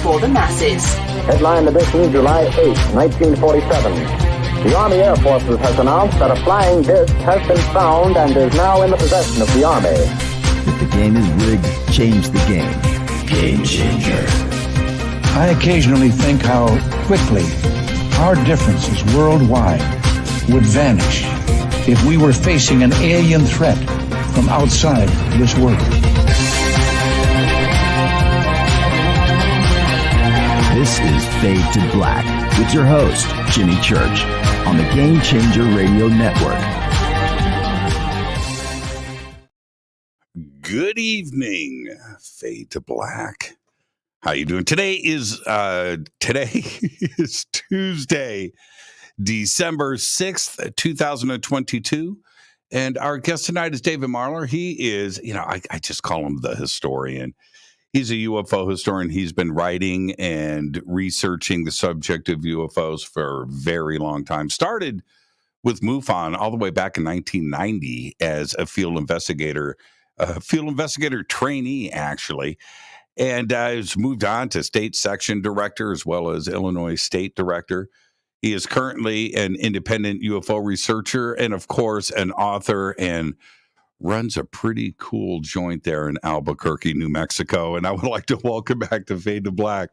for the masses. Headline edition, July 8, 1947. The Army Air Forces has announced that a flying disc has been found and is now in the possession of the Army. If the game is rigged, change the game. Game changer. I occasionally think how quickly our differences worldwide would vanish if we were facing an alien threat from outside this world. This is Fade to Black with your host, Jimmy Church, on the Game Changer Radio Network. Good evening, Fade to Black. How you doing? Today is Tuesday, December 6th, 2022. And our guest tonight is David Marler. He is, I just call him the historian. He's a UFO historian. He's been writing and researching the subject of UFOs for a very long time. Started with MUFON all the way back in 1990 as a field investigator trainee, actually. And has moved on to state section director as well as Illinois state director. He is currently an independent UFO researcher and, of course, an author, and runs a pretty cool joint there in Albuquerque, New Mexico. And I would like to welcome back to Fade to Black,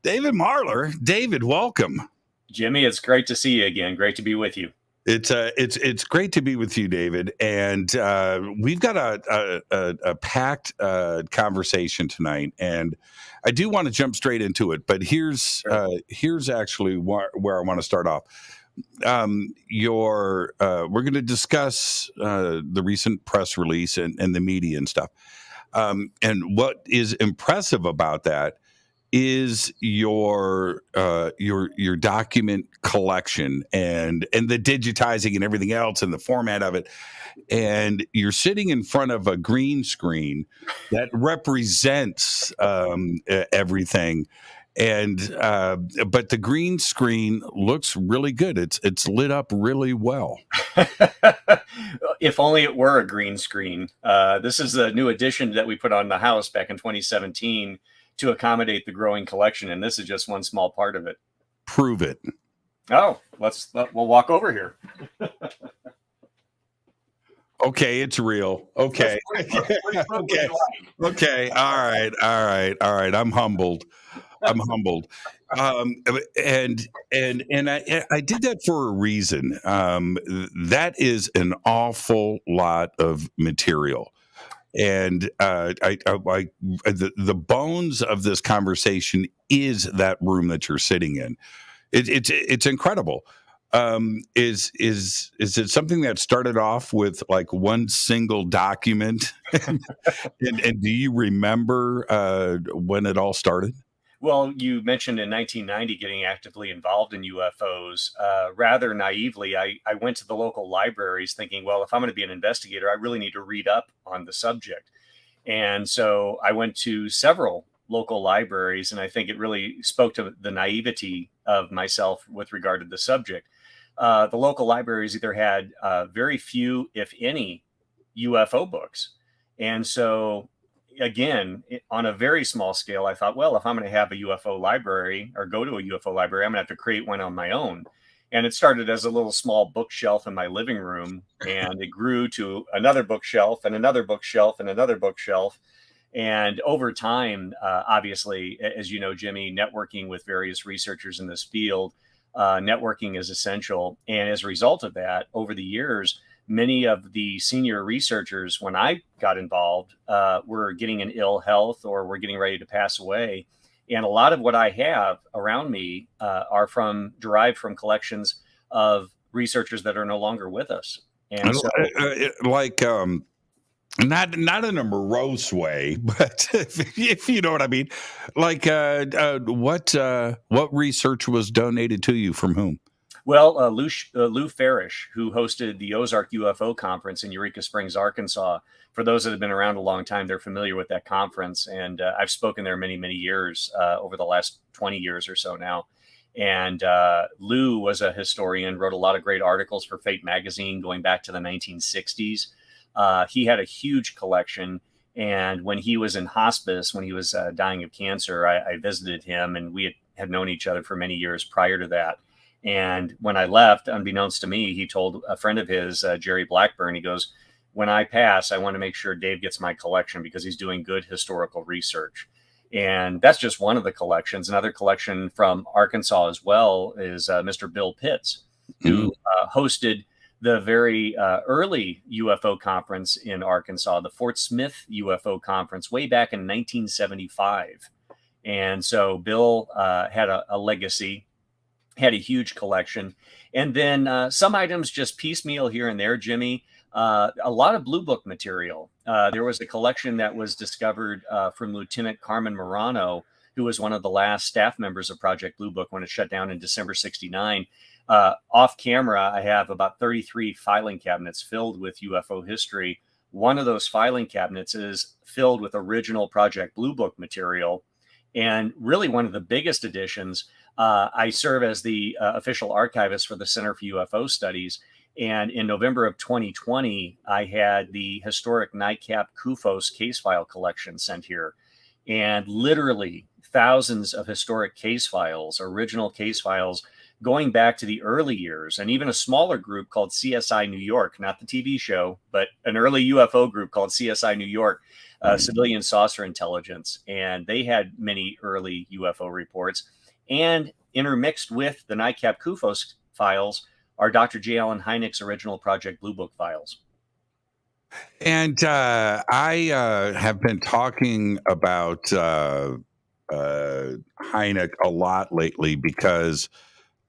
David Marler. David, welcome. Jimmy, it's great to see you again. Great to be with you. It's great to be with you, David. And we've got a packed conversation tonight, and I do want to jump straight into it. But here's actually where I want to start off. We're going to discuss the recent press release and the media and stuff. And what is impressive about that is your document collection and the digitizing and everything else and the format of it. And you're sitting in front of a green screen that represents everything. And but the green screen looks really good. It's lit up really well. If only it were a green screen. This is a new addition that we put on the house back in 2017 to accommodate the growing collection, and this is just one small part of it. Prove it. Oh, we'll walk over here. Okay, it's real. Okay. Okay. All right. I'm humbled. And I did that for a reason. That is an awful lot of material. And the bones of this conversation is that room that you're sitting in. It's incredible. Is it something that started off with like one single document? and do you remember when it all started? Well, you mentioned in 1990 getting actively involved in UFOs. Rather naively, I went to the local libraries thinking, well, if I'm going to be an investigator, I really need to read up on the subject. And so I went to several local libraries, and I think it really spoke to the naivety of myself with regard to the subject. The local libraries either had very few, if any, UFO books. And so again, on a very small scale, I thought, well, if I'm going to have a UFO library or go to a UFO library, I'm going to have to create one on my own. And it started as a little small bookshelf in my living room, and it grew to another bookshelf and another bookshelf and another bookshelf. And over time, obviously, as you know, Jimmy, networking with various researchers in this field, networking is essential. And as a result of that, over the years, many of the senior researchers, when I got involved, were getting in ill health or were getting ready to pass away. And a lot of what I have around me are derived from collections of researchers that are no longer with us. And so, not in a morose way, but if you know what I mean, like what research was donated to you from whom? Well, Lou Farish, who hosted the Ozark UFO conference in Eureka Springs, Arkansas. For those that have been around a long time, they're familiar with that conference. And I've spoken there many, many years over the last 20 years or so now. And Lou was a historian, wrote a lot of great articles for Fate magazine going back to the 1960s. He had a huge collection. And when he was in hospice, when he was dying of cancer, I visited him, and we had known each other for many years prior to that. And when I left, unbeknownst to me, he told a friend of his, Jerry Blackburn, he goes, "When I pass, I want to make sure Dave gets my collection because he's doing good historical research." And that's just one of the collections. Another collection from Arkansas as well is Mr. Bill Pitts, who hosted the very early UFO conference in Arkansas, the Fort Smith UFO conference, way back in 1975. And so Bill had a legacy, had a huge collection. And then some items just piecemeal here and there, Jimmy. A lot of Blue Book material. There was a collection that was discovered from Lieutenant Carmen Morano, who was one of the last staff members of Project Blue Book when it shut down in December '69. Off camera, I have about 33 filing cabinets filled with UFO history. One of those filing cabinets is filled with original Project Blue Book material. And really one of the biggest additions, I serve as the official archivist for the Center for UFO Studies. And in November of 2020, I had the historic NICAP CUFOS case file collection sent here. And literally thousands of historic case files, original case files, going back to the early years, and even a smaller group called CSI New York, not the TV show, but an early UFO group called CSI New York, Civilian Saucer Intelligence. And they had many early UFO reports. And intermixed with the NICAP CUFOS files are Dr. J. Allen Hynek's original Project Blue Book files. And I have been talking about Hynek a lot lately because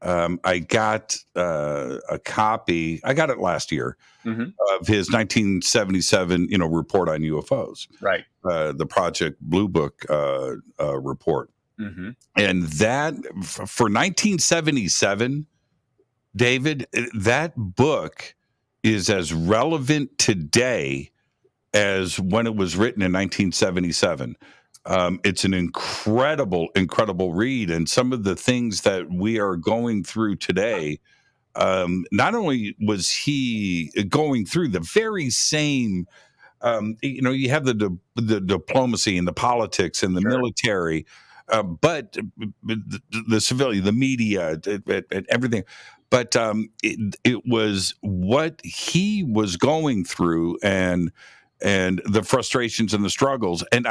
I got a copy. I got it last year of his 1977, report on UFOs. Right. The Project Blue Book report, and that for 1977, David, that book is as relevant today as when it was written in 1977. It's an incredible read. And some of the things that we are going through today, not only was he going through the very same, you have the diplomacy and the politics and the military, but the civilian, the media, and everything. But it was what he was going through, and the frustrations and the struggles. And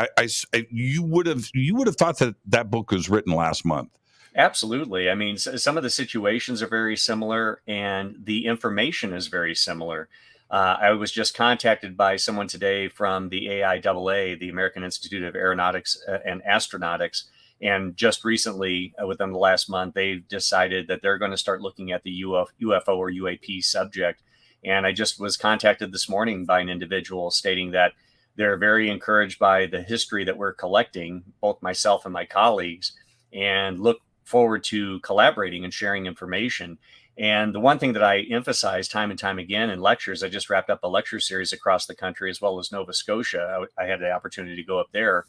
you would have thought that book was written last month. Absolutely. I mean, some of the situations are very similar, and the information is very similar. I was just contacted by someone today from the AIAA, the American Institute of Aeronautics and Astronautics. And just recently, within the last month, they've decided that they're going to start looking at the UFO or UAP subject. And I just was contacted this morning by an individual stating that they're very encouraged by the history that we're collecting, both myself and my colleagues, and look forward to collaborating and sharing information. And the one thing that I emphasize time and time again in lectures, I just wrapped up a lecture series across the country as well as Nova Scotia. I had the opportunity to go up there.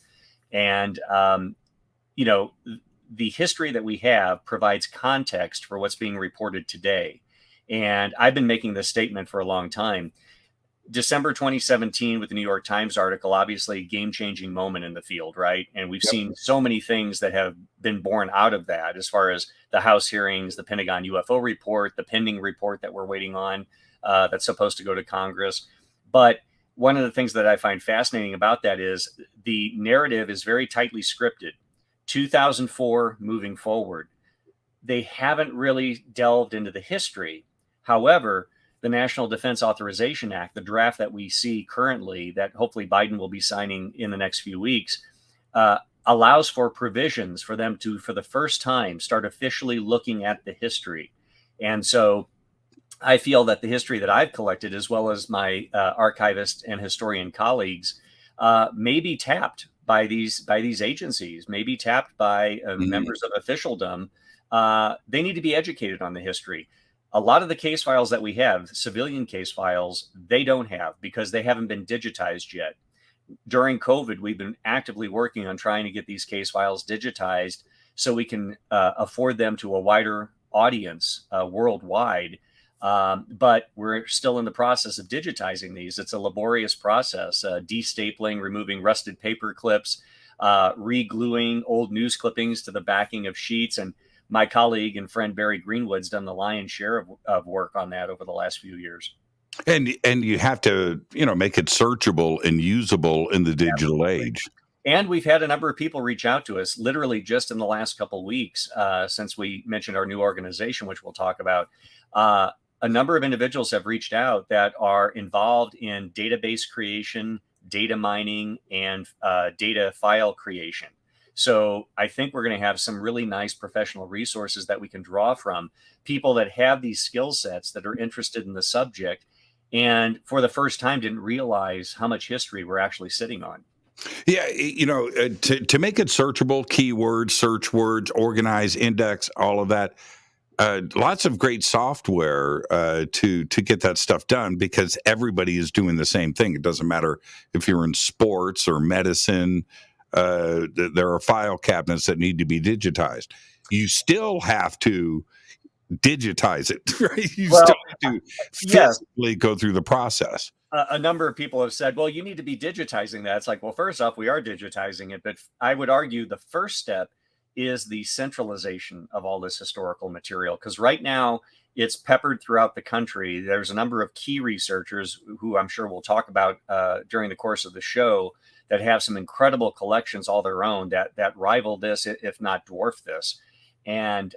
And, the history that we have provides context for what's being reported today. And I've been making this statement for a long time. December 2017 with the New York Times article, obviously a game-changing moment in the field, right? And we've seen so many things that have been born out of that, as far as the House hearings, the Pentagon UFO report, the pending report that we're waiting on that's supposed to go to Congress. But one of the things that I find fascinating about that is the narrative is very tightly scripted. 2004 moving forward. They haven't really delved into the history. However, the National Defense Authorization Act, the draft that we see currently, that hopefully Biden will be signing in the next few weeks, allows for provisions for them to, for the first time, start officially looking at the history. And so I feel that the history that I've collected, as well as my archivist and historian colleagues, may be tapped by these agencies, may be tapped by members of officialdom. They need to be educated on the history. A lot of the case files that we have, civilian case files, they don't have because they haven't been digitized yet. During COVID, we've been actively working on trying to get these case files digitized so we can afford them to a wider audience worldwide. But we're still in the process of digitizing these. It's a laborious process, destapling, removing rusted paper clips, re-gluing old news clippings to the backing of sheets. And my colleague and friend Barry Greenwood's done the lion's share of work on that over the last few years. And you have to, make it searchable and usable in the digital age. And we've had a number of people reach out to us literally just in the last couple of weeks, since we mentioned our new organization, which we'll talk about. A number of individuals have reached out that are involved in database creation, data mining, and data file creation. So I think we're going to have some really nice professional resources that we can draw from, people that have these skill sets, that are interested in the subject, and for the first time didn't realize how much history we're actually sitting on. Yeah, to make it searchable, keywords, search words, organize, index, all of that. Lots of great software to get that stuff done, because everybody is doing the same thing. It doesn't matter if you're in sports or medicine. There are file cabinets that need to be digitized. You still have to digitize it, right? You still have to physically go through the process. A number of people have said, well, you need to be digitizing that. It's like, well, first off, we are digitizing it. But I would argue the first step is the centralization of all this historical material, because right now it's peppered throughout the country. There's a number of key researchers who I'm sure we'll talk about during the course of the show that have some incredible collections all their own that rival this, if not dwarf this. And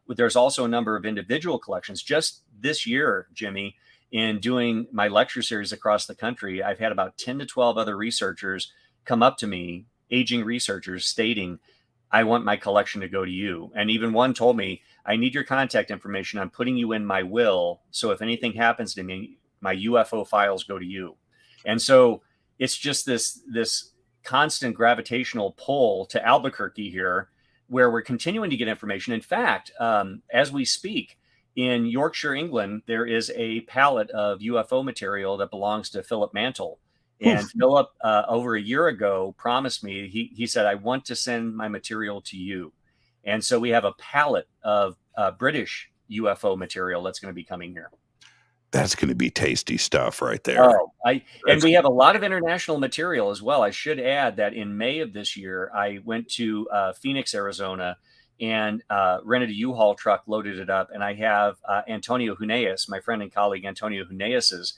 there's also a number of individual collections. Just this year, Jimmy, in doing my lecture series across the country, I've had about 10 to 12 other researchers come up to me, aging researchers, stating, I want my collection to go to you. And even one told me, I need your contact information. I'm putting you in my will. So if anything happens to me, my UFO files go to you. And so it's just this constant gravitational pull to Albuquerque here, where we're continuing to get information. In fact, as we speak, in Yorkshire, England, there is a pallet of UFO material that belongs to Philip Mantle. And Philip, over a year ago, promised me, he said, I want to send my material to you. And so we have a pallet of British UFO material that's going to be coming here. That's going to be tasty stuff right there. And we have a lot of international material as well. I should add that in May of this year, I went to Phoenix, Arizona, and rented a U-Haul truck, loaded it up. And I have Antonio Huneeus, my friend and colleague Antonio Huneeus's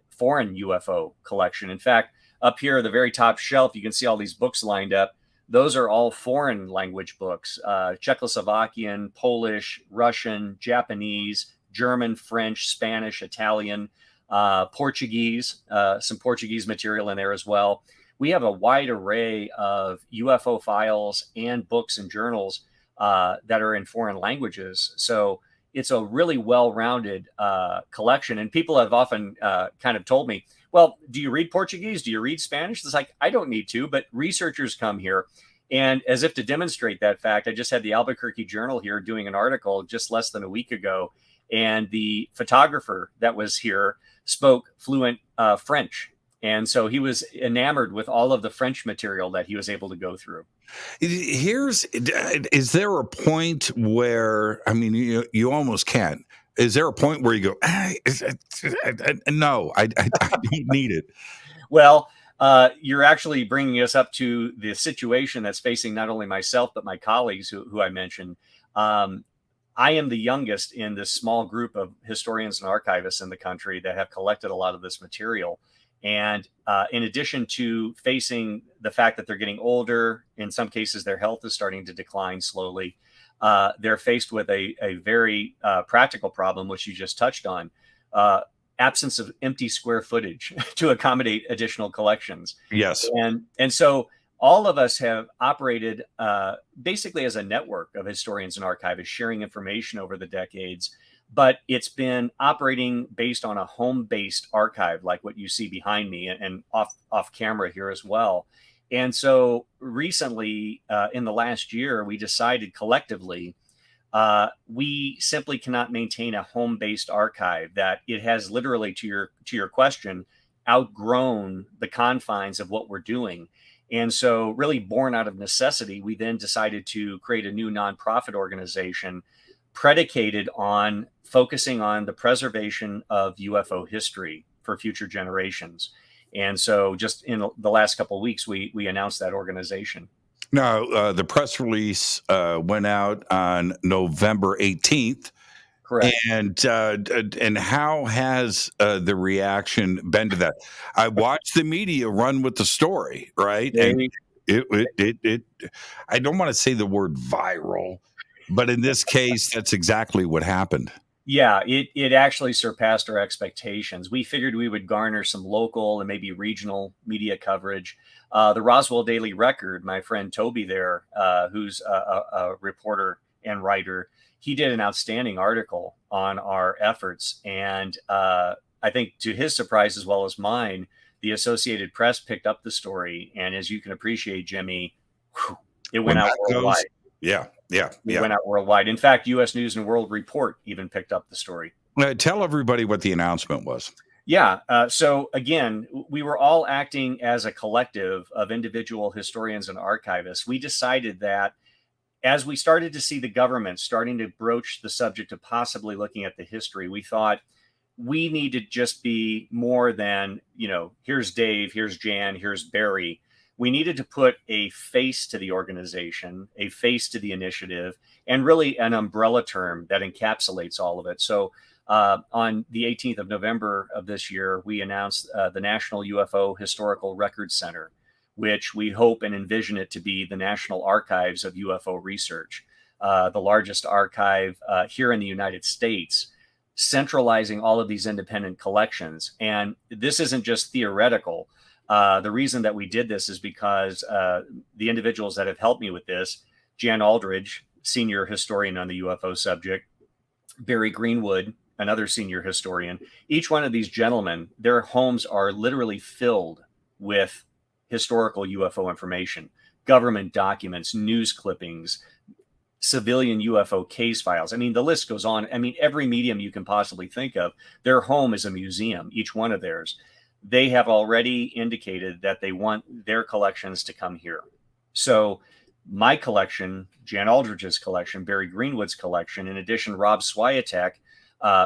foreign UFO collection. In fact, up here, the very top shelf, you can see all these books lined up. Those are all foreign language books, Czechoslovakian, Polish, Russian, Japanese, German, French, Spanish, Italian, Portuguese, some Portuguese material in there as well. We have a wide array of UFO files and books and journals that are in foreign languages. So it's a really well-rounded collection. And people have often kind of told me, well, do you read Portuguese? Do you read Spanish? It's like, I don't need to, but researchers come here. And as if to demonstrate that fact, I just had the Albuquerque Journal here doing an article just less than a week ago. And the photographer that was here spoke fluent French. And so he was enamored with all of the French material that he was able to go through. Is there a point where, I mean, you almost can't. Is there a point where you go, no, I don't need it? Well, you're actually bringing us up to the situation that's facing not only myself, but my colleagues who I mentioned. I am the youngest in this small group of historians and archivists in the country that have collected a lot of this material. And in addition to facing the fact that they're getting older, in some cases their health is starting to decline slowly, they're faced with a very practical problem, which you just touched on, absence of empty square footage to accommodate additional collections. Yes. And so all of us have operated basically as a network of historians and archivists sharing information over the decades. But it's been operating based on a home-based archive, like what you see behind me and off camera here as well. And so recently, in the last year, we decided collectively, we simply cannot maintain a home-based archive, that it has literally, to your question, outgrown the confines of what we're doing. And so really born out of necessity, we then decided to create a new nonprofit organization predicated on focusing on the preservation of UFO history for future generations. And so just in the last couple of weeks, we announced that organization. Now, the press release went out on November 18th. Correct. And how has the reaction been to that? I watched the media run with the story, right? And it I don't want to say the word viral, but in this case, that's exactly what happened. Yeah, it actually surpassed our expectations. We figured we would garner some local and maybe regional media coverage. The Roswell Daily Record, my friend Toby there, who's a reporter and writer, he did an outstanding article on our efforts. And I think to his surprise, as well as mine, the Associated Press picked up the story. And as you can appreciate, Jimmy, it went out worldwide. Yeah. It went out worldwide. In fact, U.S. News and World Report even picked up the story. Tell everybody what the announcement was. Yeah. So again, we were all acting as a collective of individual historians and archivists. We decided that as we started to see the government starting to broach the subject of possibly looking at the history, we thought we need to just be more than, here's Dave, here's Jan, here's Barry. We needed to put a face to the organization, a face to the initiative, and really an umbrella term that encapsulates all of it. So on the 18th of November of this year, we announced the National UFO Historical Records Center, which we hope and envision it to be the National Archives of UFO Research, the largest archive here in the United States, centralizing all of these independent collections. And this isn't just theoretical. The reason that we did this is because the individuals that have helped me with this, Jan Aldridge, senior historian on the UFO subject, Barry Greenwood, another senior historian, each one of these gentlemen, their homes are literally filled with historical UFO information, government documents, news clippings, civilian UFO case files. I mean, the list goes on. I mean, every medium you can possibly think of, their home is a museum, each one of theirs. They have already indicated that they want their collections to come here. So my collection, Jan Aldridge's collection, Barry Greenwood's collection, in addition, Rob Swiatek,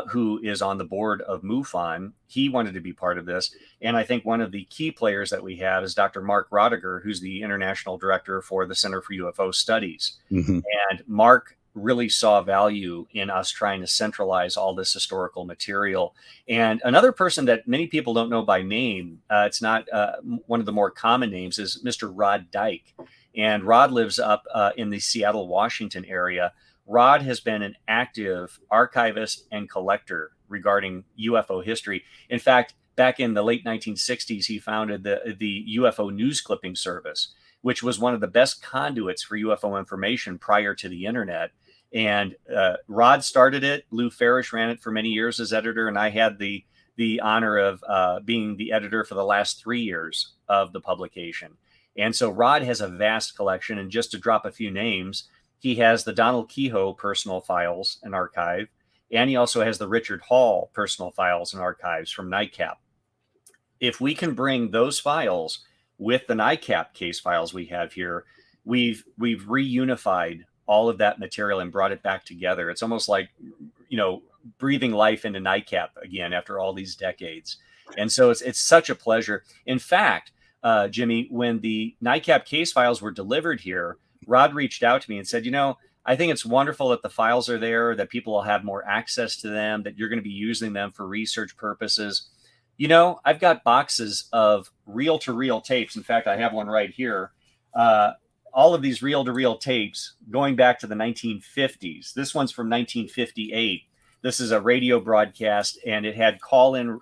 who is on the board of MUFON, he wanted to be part of this. And I think one of the key players that we have is Dr. Mark Rodiger, who's the international director for the Center for UFO Studies. Mm-hmm. And Mark really saw value in us trying to centralize all this historical material. And another person that many people don't know by name, it's not one of the more common names, is Mr. Rod Dyke. And Rod lives up in the Seattle, Washington area. Rod has been an active archivist and collector regarding UFO history. In fact, back in the late 1960s, he founded the UFO News Clipping Service, which was one of the best conduits for UFO information prior to the internet. And Rod started it. Lou Farish ran it for many years as editor, and I had the honor of being the editor for the last 3 years of the publication. And so Rod has a vast collection, and just to drop a few names, he has the Donald Kehoe personal files and archive, and he also has the Richard Hall personal files and archives from NICAP. If we can bring those files with the NICAP case files we have here, we've reunified all of that material and brought it back together. It's almost like, breathing life into NICAP again after all these decades. And so it's such a pleasure. In fact, Jimmy, when the NICAP case files were delivered here, Rod reached out to me and said, I think it's wonderful that the files are there, that people will have more access to them, that you're going to be using them for research purposes. I've got boxes of reel-to-reel tapes. In fact, I have one right here. All of these reel-to-reel tapes going back to the 1950s. This one's from 1958. This is a radio broadcast, and it had call-in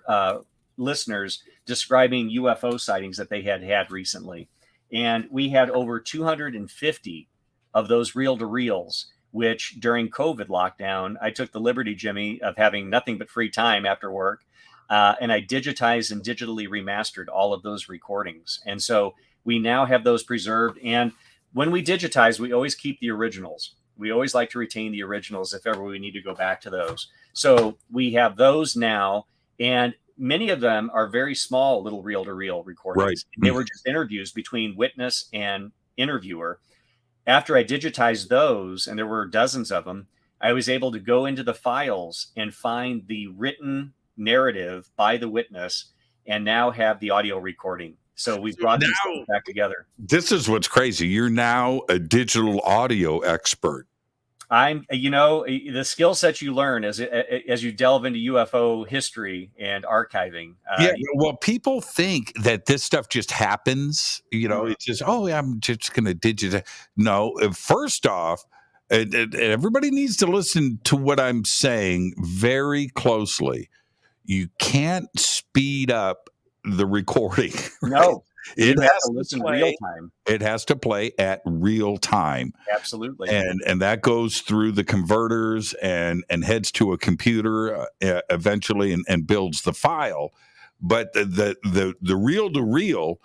listeners describing UFO sightings that they had recently. And we had over 250 of those reel-to-reels, which during COVID lockdown, I took the liberty, Jimmy, of having nothing but free time after work. And I digitized and digitally remastered all of those recordings. And so we now have those preserved. And when we digitize, we always keep the originals. We always like to retain the originals if ever we need to go back to those. So we have those now. And many of them are very small little reel-to-reel recordings. Right. They were just interviews between witness and interviewer. After I digitized those, and there were dozens of them, I was able to go into the files and find the written narrative by the witness and now have the audio recording. So we've brought these things back together. This is what's crazy. You're now a digital audio expert. The skill set you learn as you delve into UFO history and archiving. Well, people think that this stuff just happens. It's just, I'm just going to digitize. No, first off, and everybody needs to listen to what I'm saying very closely. You can't speed up the recording. Right? No. It has to listen real time. It has to play at real time. Absolutely. And that goes through the converters and heads to a computer eventually and builds the file. But the reel to reel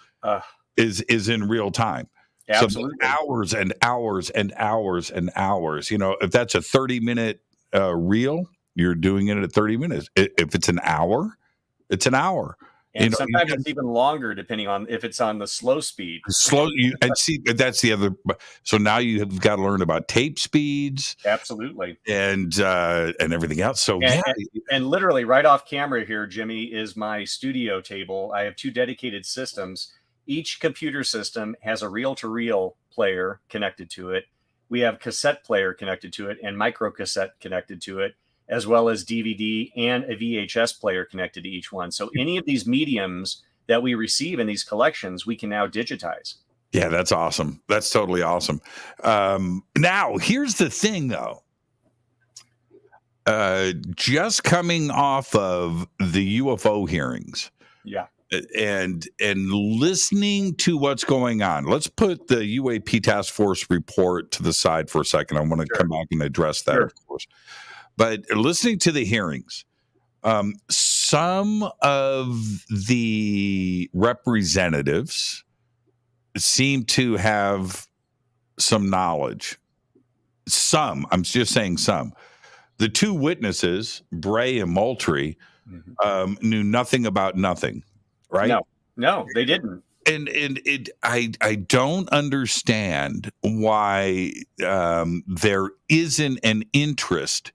is in real time. Absolutely. So hours and hours and hours and hours. If that's a 30-minute reel, you're doing it at 30 minutes. If it's an hour, it's an hour. And sometimes it's even longer, depending on if it's on the slow speed. And see, that's the other. So now you have got to learn about tape speeds, absolutely, and everything else. So and literally right off camera here, Jimmy, is my studio table. I have 2 dedicated systems. Each computer system has a reel-to-reel player connected to it. We have cassette player connected to it and micro cassette connected to it, as well as DVD and a VHS player connected to each one. So any of these mediums that we receive in these collections, we can now digitize. Yeah, that's awesome. That's totally awesome. Now, here's the thing, though. Just coming off of the UFO hearings. Yeah. And listening to what's going on. Let's put the UAP Task Force report to the side for a second. I want to come back and address that, of course. But listening to the hearings, some of the representatives seem to have some knowledge. Some, I'm just saying some. The 2 witnesses, Bray and Moultrie, knew nothing about nothing, right? No, they didn't. And I don't understand why there isn't an interest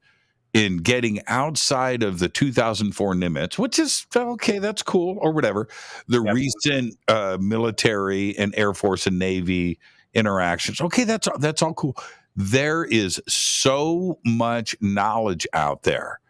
in getting outside of the 2004 Nimitz, which is okay, that's cool, or whatever. The recent military and Air Force and Navy interactions, okay, that's all cool. There is so much knowledge out there,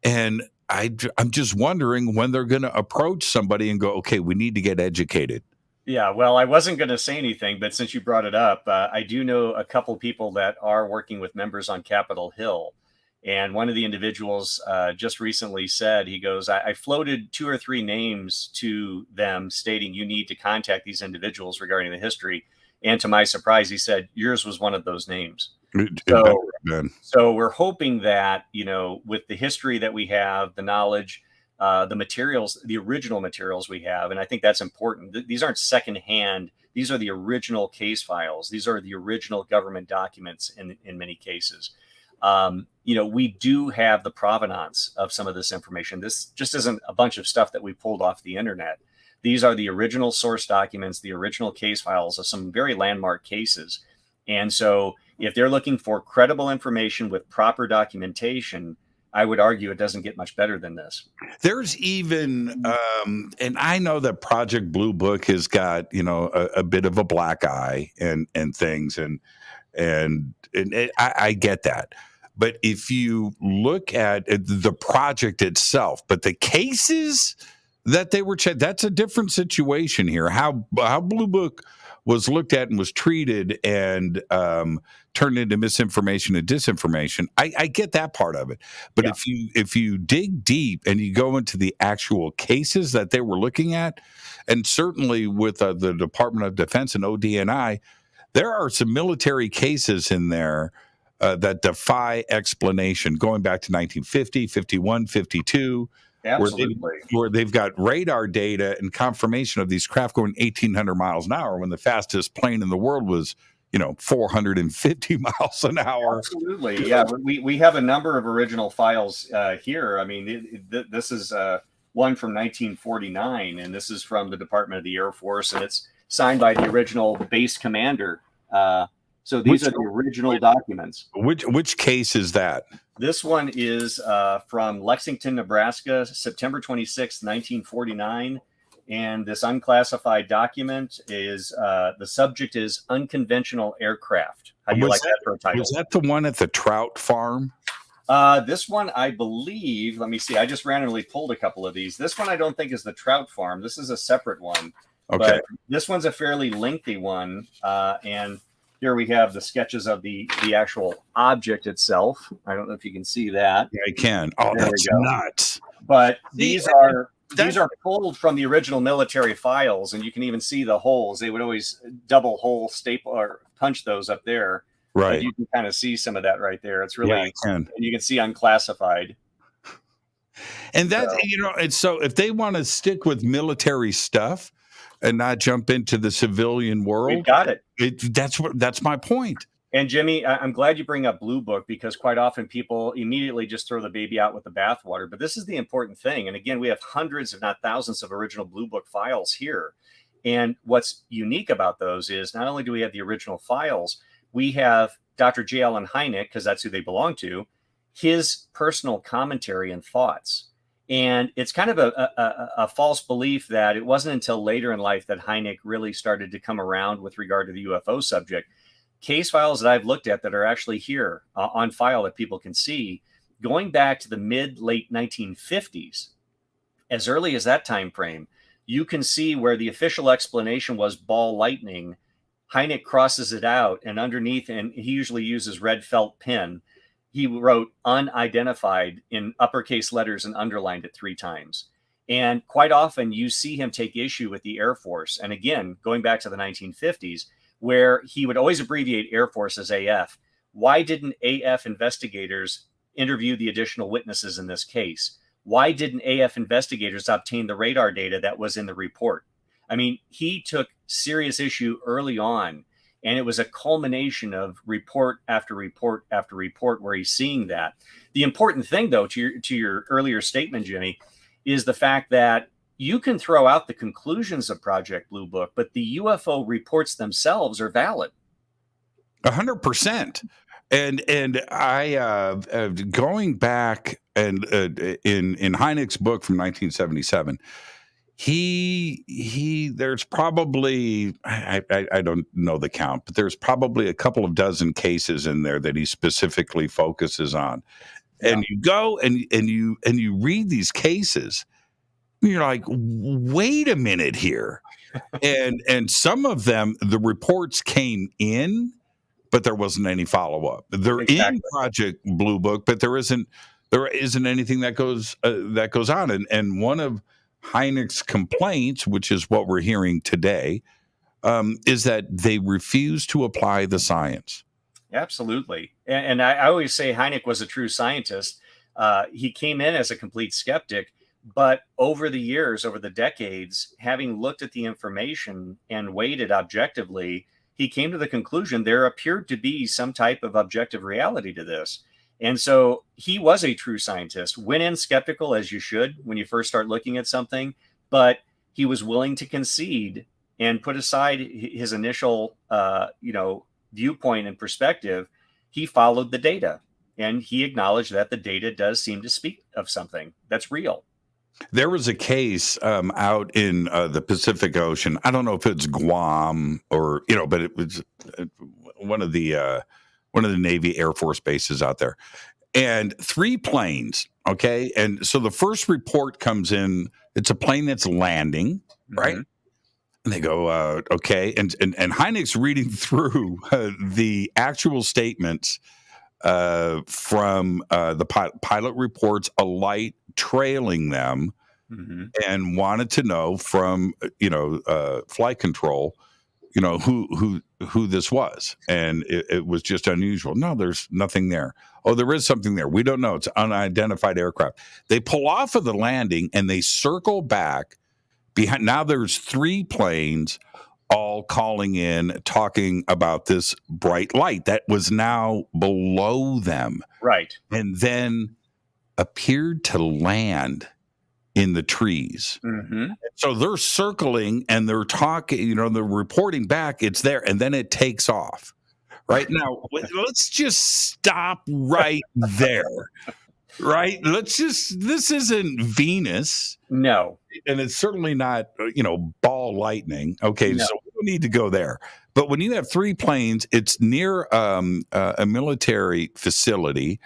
and I'm just wondering when they're going to approach somebody and go, okay, we need to get educated. Yeah, well, I wasn't going to say anything, but since you brought it up, I do know a couple people that are working with members on Capitol Hill. And one of the individuals just recently said, he goes, I floated 2 or 3 names to them stating you need to contact these individuals regarding the history. And to my surprise, he said, yours was one of those names. So we're hoping that, with the history that we have, the knowledge, the materials, the original materials we have, and I think that's important. These aren't secondhand. These are the original case files. These are the original government documents in many cases. We do have the provenance of some of this information. This just isn't a bunch of stuff that we pulled off the internet. These are the original source documents, the original case files of some very landmark cases. And so if they're looking for credible information with proper documentation, I would argue it doesn't get much better than this. There's even, and I know that Project Blue Book has got, a bit of a black eye and things, and I get that. But if you look at the project itself, but the cases that they were checked, that's a different situation here. How Blue Book was looked at and was treated and turned into misinformation and disinformation, I get that part of it. But if you dig deep and you go into the actual cases that they were looking at, and certainly with the Department of Defense and ODNI, there are some military cases in there that defy explanation, going back to 1950, 51, 52. Absolutely. Where they've got radar data and confirmation of these craft going 1,800 miles an hour when the fastest plane in the world was, 450 miles an hour. Absolutely. Yeah. We have a number of original files here. I mean, this is one from 1949, and this is from the Department of the Air Force, and it's signed by the original base commander. So these are the original documents. Which case is that? This one is from Lexington, Nebraska, September 26, 1949. And this unclassified document is the subject is unconventional aircraft. How do you like that for a title? Was that the one at the trout farm? This one, I believe, let me see. I just randomly pulled a couple of these. This one I don't think is the trout farm. This is a separate one. Okay. But this one's a fairly lengthy one. And here we have the sketches of the actual object itself. I don't know if you can see that. Yeah, I can. Oh, There that's we go. nuts. But these are pulled from the original military files, and you can even see the holes. They would always double hole staple or punch those up there. Right. And you can kind of see some of that right there. It's really, Yeah, I can. and you can see unclassified. And that, and so if they want to stick with military stuff and not jump into the civilian world, We've got it. That's my point. And Jimmy, I'm glad you bring up Blue Book, because quite often people immediately just throw the baby out with the bathwater. But this is the important thing. And again, we have hundreds, if not thousands, of original Blue Book files here. And what's unique about those is not only do we have the original files, we have Dr. J. Allen Hynek, because that's who they belong to, his personal commentary and thoughts. And it's kind of a false belief that it wasn't until later in life that Hynek really started to come around with regard to the UFO subject. Case files that I've looked at that are actually here on file that people can see, going back to the late 1950s, as early as that time frame, you can see where the official explanation was ball lightning. Hynek crosses it out, and underneath, and he usually uses red felt pen, he wrote unidentified in uppercase letters and underlined it 3 times. And quite often you see him take issue with the Air Force. And again, going back to the 1950s, where he would always abbreviate Air Force as AF. Why didn't AF investigators interview the additional witnesses in this case? Why didn't AF investigators obtain the radar data that was in the report? I mean, he took serious issue early on, and it was a culmination of report after report after report where he's seeing that. The important thing, though, to your earlier statement, Jimmy, is the fact that you can throw out the conclusions of Project Blue Book, but the UFO reports themselves are valid. 100%. And I going back and in Hynek's book from 1977, there's probably I don't know the count, but there's probably a couple of dozen cases in there that he specifically focuses on. Yeah. And you go and you read these cases, you're like, wait a minute here. and some of them, the reports came in, but there wasn't any follow-up. They're in Project Blue Book, but there isn't anything that goes on. And one of Hynek's complaints, which is what we're hearing today, is that they refuse to apply the science. Absolutely. And I always say Hynek was a true scientist. He came in as a complete skeptic, but over the years, over the decades, having looked at the information and weighed it objectively, he came to the conclusion there appeared to be some type of objective reality to this. And so he was a true scientist, went in skeptical, as you should when you first start looking at something, but he was willing to concede and put aside his initial, viewpoint and perspective. He followed the data, and he acknowledged that the data does seem to speak of something that's real. There was a case out in the Pacific Ocean. I don't know if it's Guam or, but it was one of the Navy Air Force bases out there, and 3 planes. Okay. And so the first report comes in, it's a plane that's landing, right? Mm-hmm. And they go, okay. And Hynek's reading through the actual statements from the pilot reports, a light trailing them, mm-hmm. and wanted to know from flight control, who this was, and it was just unusual. No, there's nothing there. Oh, there is something there. We don't know. It's unidentified aircraft. They pull off of the landing and they circle back behind. Now there's 3 planes all calling in, talking about this bright light that was now below them. Right. And then appeared to land in the trees. Mm-hmm. So they're circling and they're talking, they're reporting back, it's there, and then it takes off. right? Now, let's just stop right there, right? This isn't Venus. No, And it's certainly not, ball lightning. Okay, no. so we don't need to go there. But when you have 3 planes, it's near a military facility.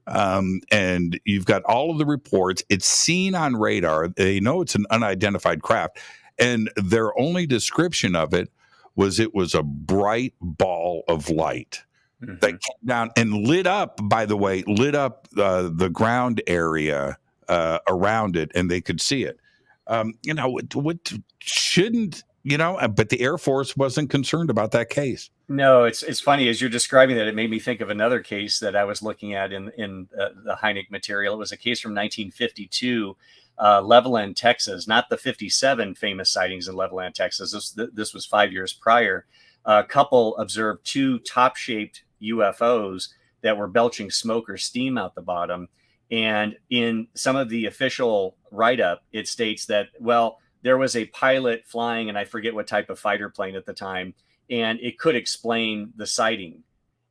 And you've got all of the reports. It's seen on radar. They know it's an unidentified craft. And their only description of it was a bright ball of light that came down and lit up, by the way, the ground area around it, and they could see it. What shouldn't, but the Air Force wasn't concerned about that case. No, it's funny as you're describing that. It made me think of another case that I was looking at in the Hynek material. It was a case from 1952, Levelland, Texas, not the 57 famous sightings in Levelland, Texas. This was 5 years prior. A couple observed 2 top-shaped UFOs that were belching smoke or steam out the bottom. And in some of the official write-up, it states that, well, there was a pilot flying, and I forget what type of fighter plane at the time, and it could explain the sighting.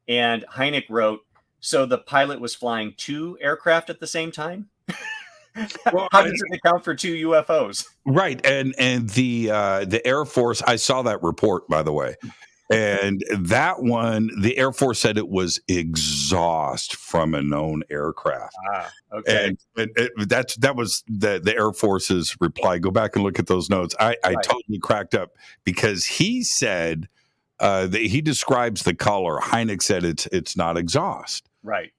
And Hynek wrote, so the pilot was flying 2 aircraft at the same time? Well, how does it account for 2 UFOs? Right. And the Air Force, I saw that report, by the way. And that one, the Air Force said it was exhaust from a known aircraft. Okay. And that was the Air Force's reply. Go back and look at those notes. I totally cracked up because he said that he describes the color. Hynek said it's not exhaust. Right.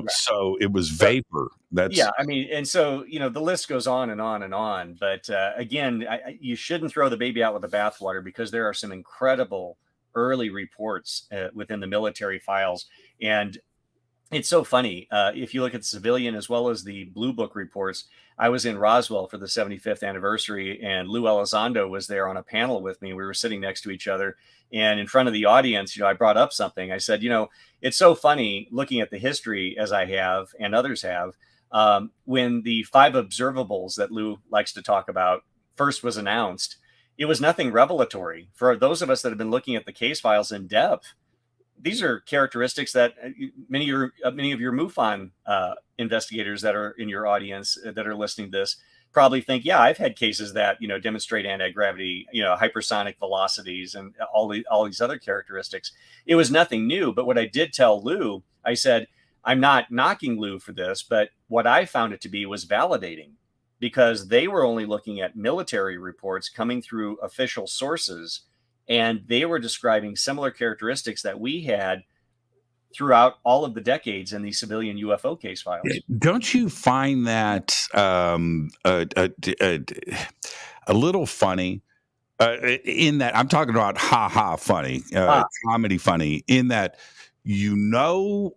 So it was vapor. And so the list goes on and on and on. But again, you shouldn't throw the baby out with the bathwater, because there are some incredible early reports within the military files. And it's so funny. If you look at the civilian as well as the Blue Book reports, I was in Roswell for the 75th anniversary, and Lou Elizondo was there on a panel with me. We were sitting next to each other, and in front of the audience, I brought up something. I said, it's so funny looking at the history, as I have and others have, when the 5 observables that Lou likes to talk about first was announced. It was nothing revelatory. For those of us that have been looking at the case files in depth, these are characteristics that many of your MUFON investigators that are in your audience that are listening to this probably think, yeah, I've had cases that demonstrate anti-gravity, hypersonic velocities, and all these other characteristics. It was nothing new. But what I did tell Lou, I said, I'm not knocking Lou for this, but what I found it to be was validating, because they were only looking at military reports coming through official sources, and they were describing similar characteristics that we had throughout all of the decades in the civilian UFO case files. Don't you find that a little funny? In that, I'm talking about funny, comedy funny, in that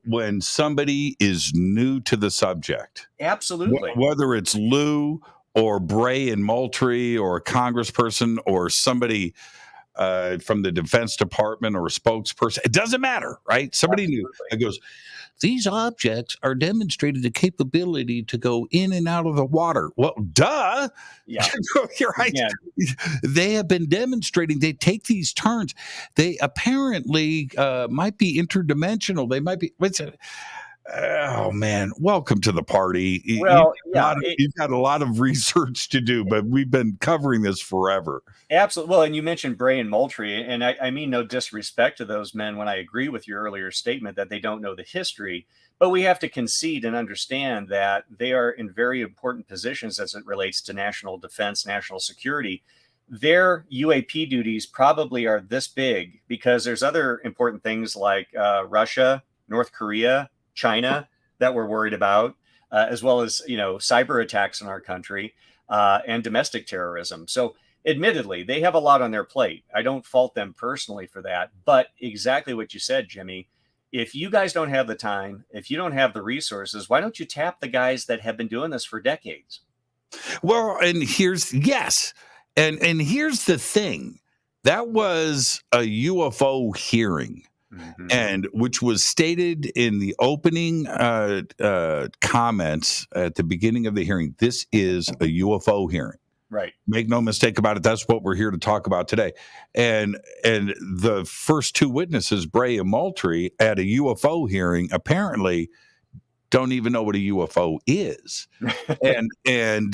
when somebody is new to the subject. Absolutely. Whether it's Lou or Bray and Moultrie or a congressperson or somebody from the Defense Department or a spokesperson, it doesn't matter, right? Somebody new. It goes, these objects are demonstrated the capability to go in and out of the water. Well, duh. Yeah. You're right. Yeah. They have been demonstrating they take these turns. They apparently might be interdimensional. They might be. Oh man, welcome to the party. Well, you've got a lot of research to do, but we've been covering this forever. Absolutely. Well, and you mentioned Bray and Moultrie, and I mean no disrespect to those men when I agree with your earlier statement that they don't know the history, but we have to concede and understand that they are in very important positions as it relates to national defense, national security. Their UAP duties probably are this big because there's other important things like Russia, North Korea, China that we're worried about, as well as, cyber attacks in our country and domestic terrorism. So admittedly, they have a lot on their plate. I don't fault them personally for that. But exactly what you said, Jimmy, if you guys don't have the time, if you don't have the resources, why don't you tap the guys that have been doing this for decades? Well, and here's the thing. That was a UFO hearing. Mm-hmm. And which was stated in the opening comments at the beginning of the hearing. This is a UFO hearing. Right. Make no mistake about it. That's what we're here to talk about today. And the first two witnesses, Bray and Moultrie, at a UFO hearing, apparently don't even know what a UFO is. and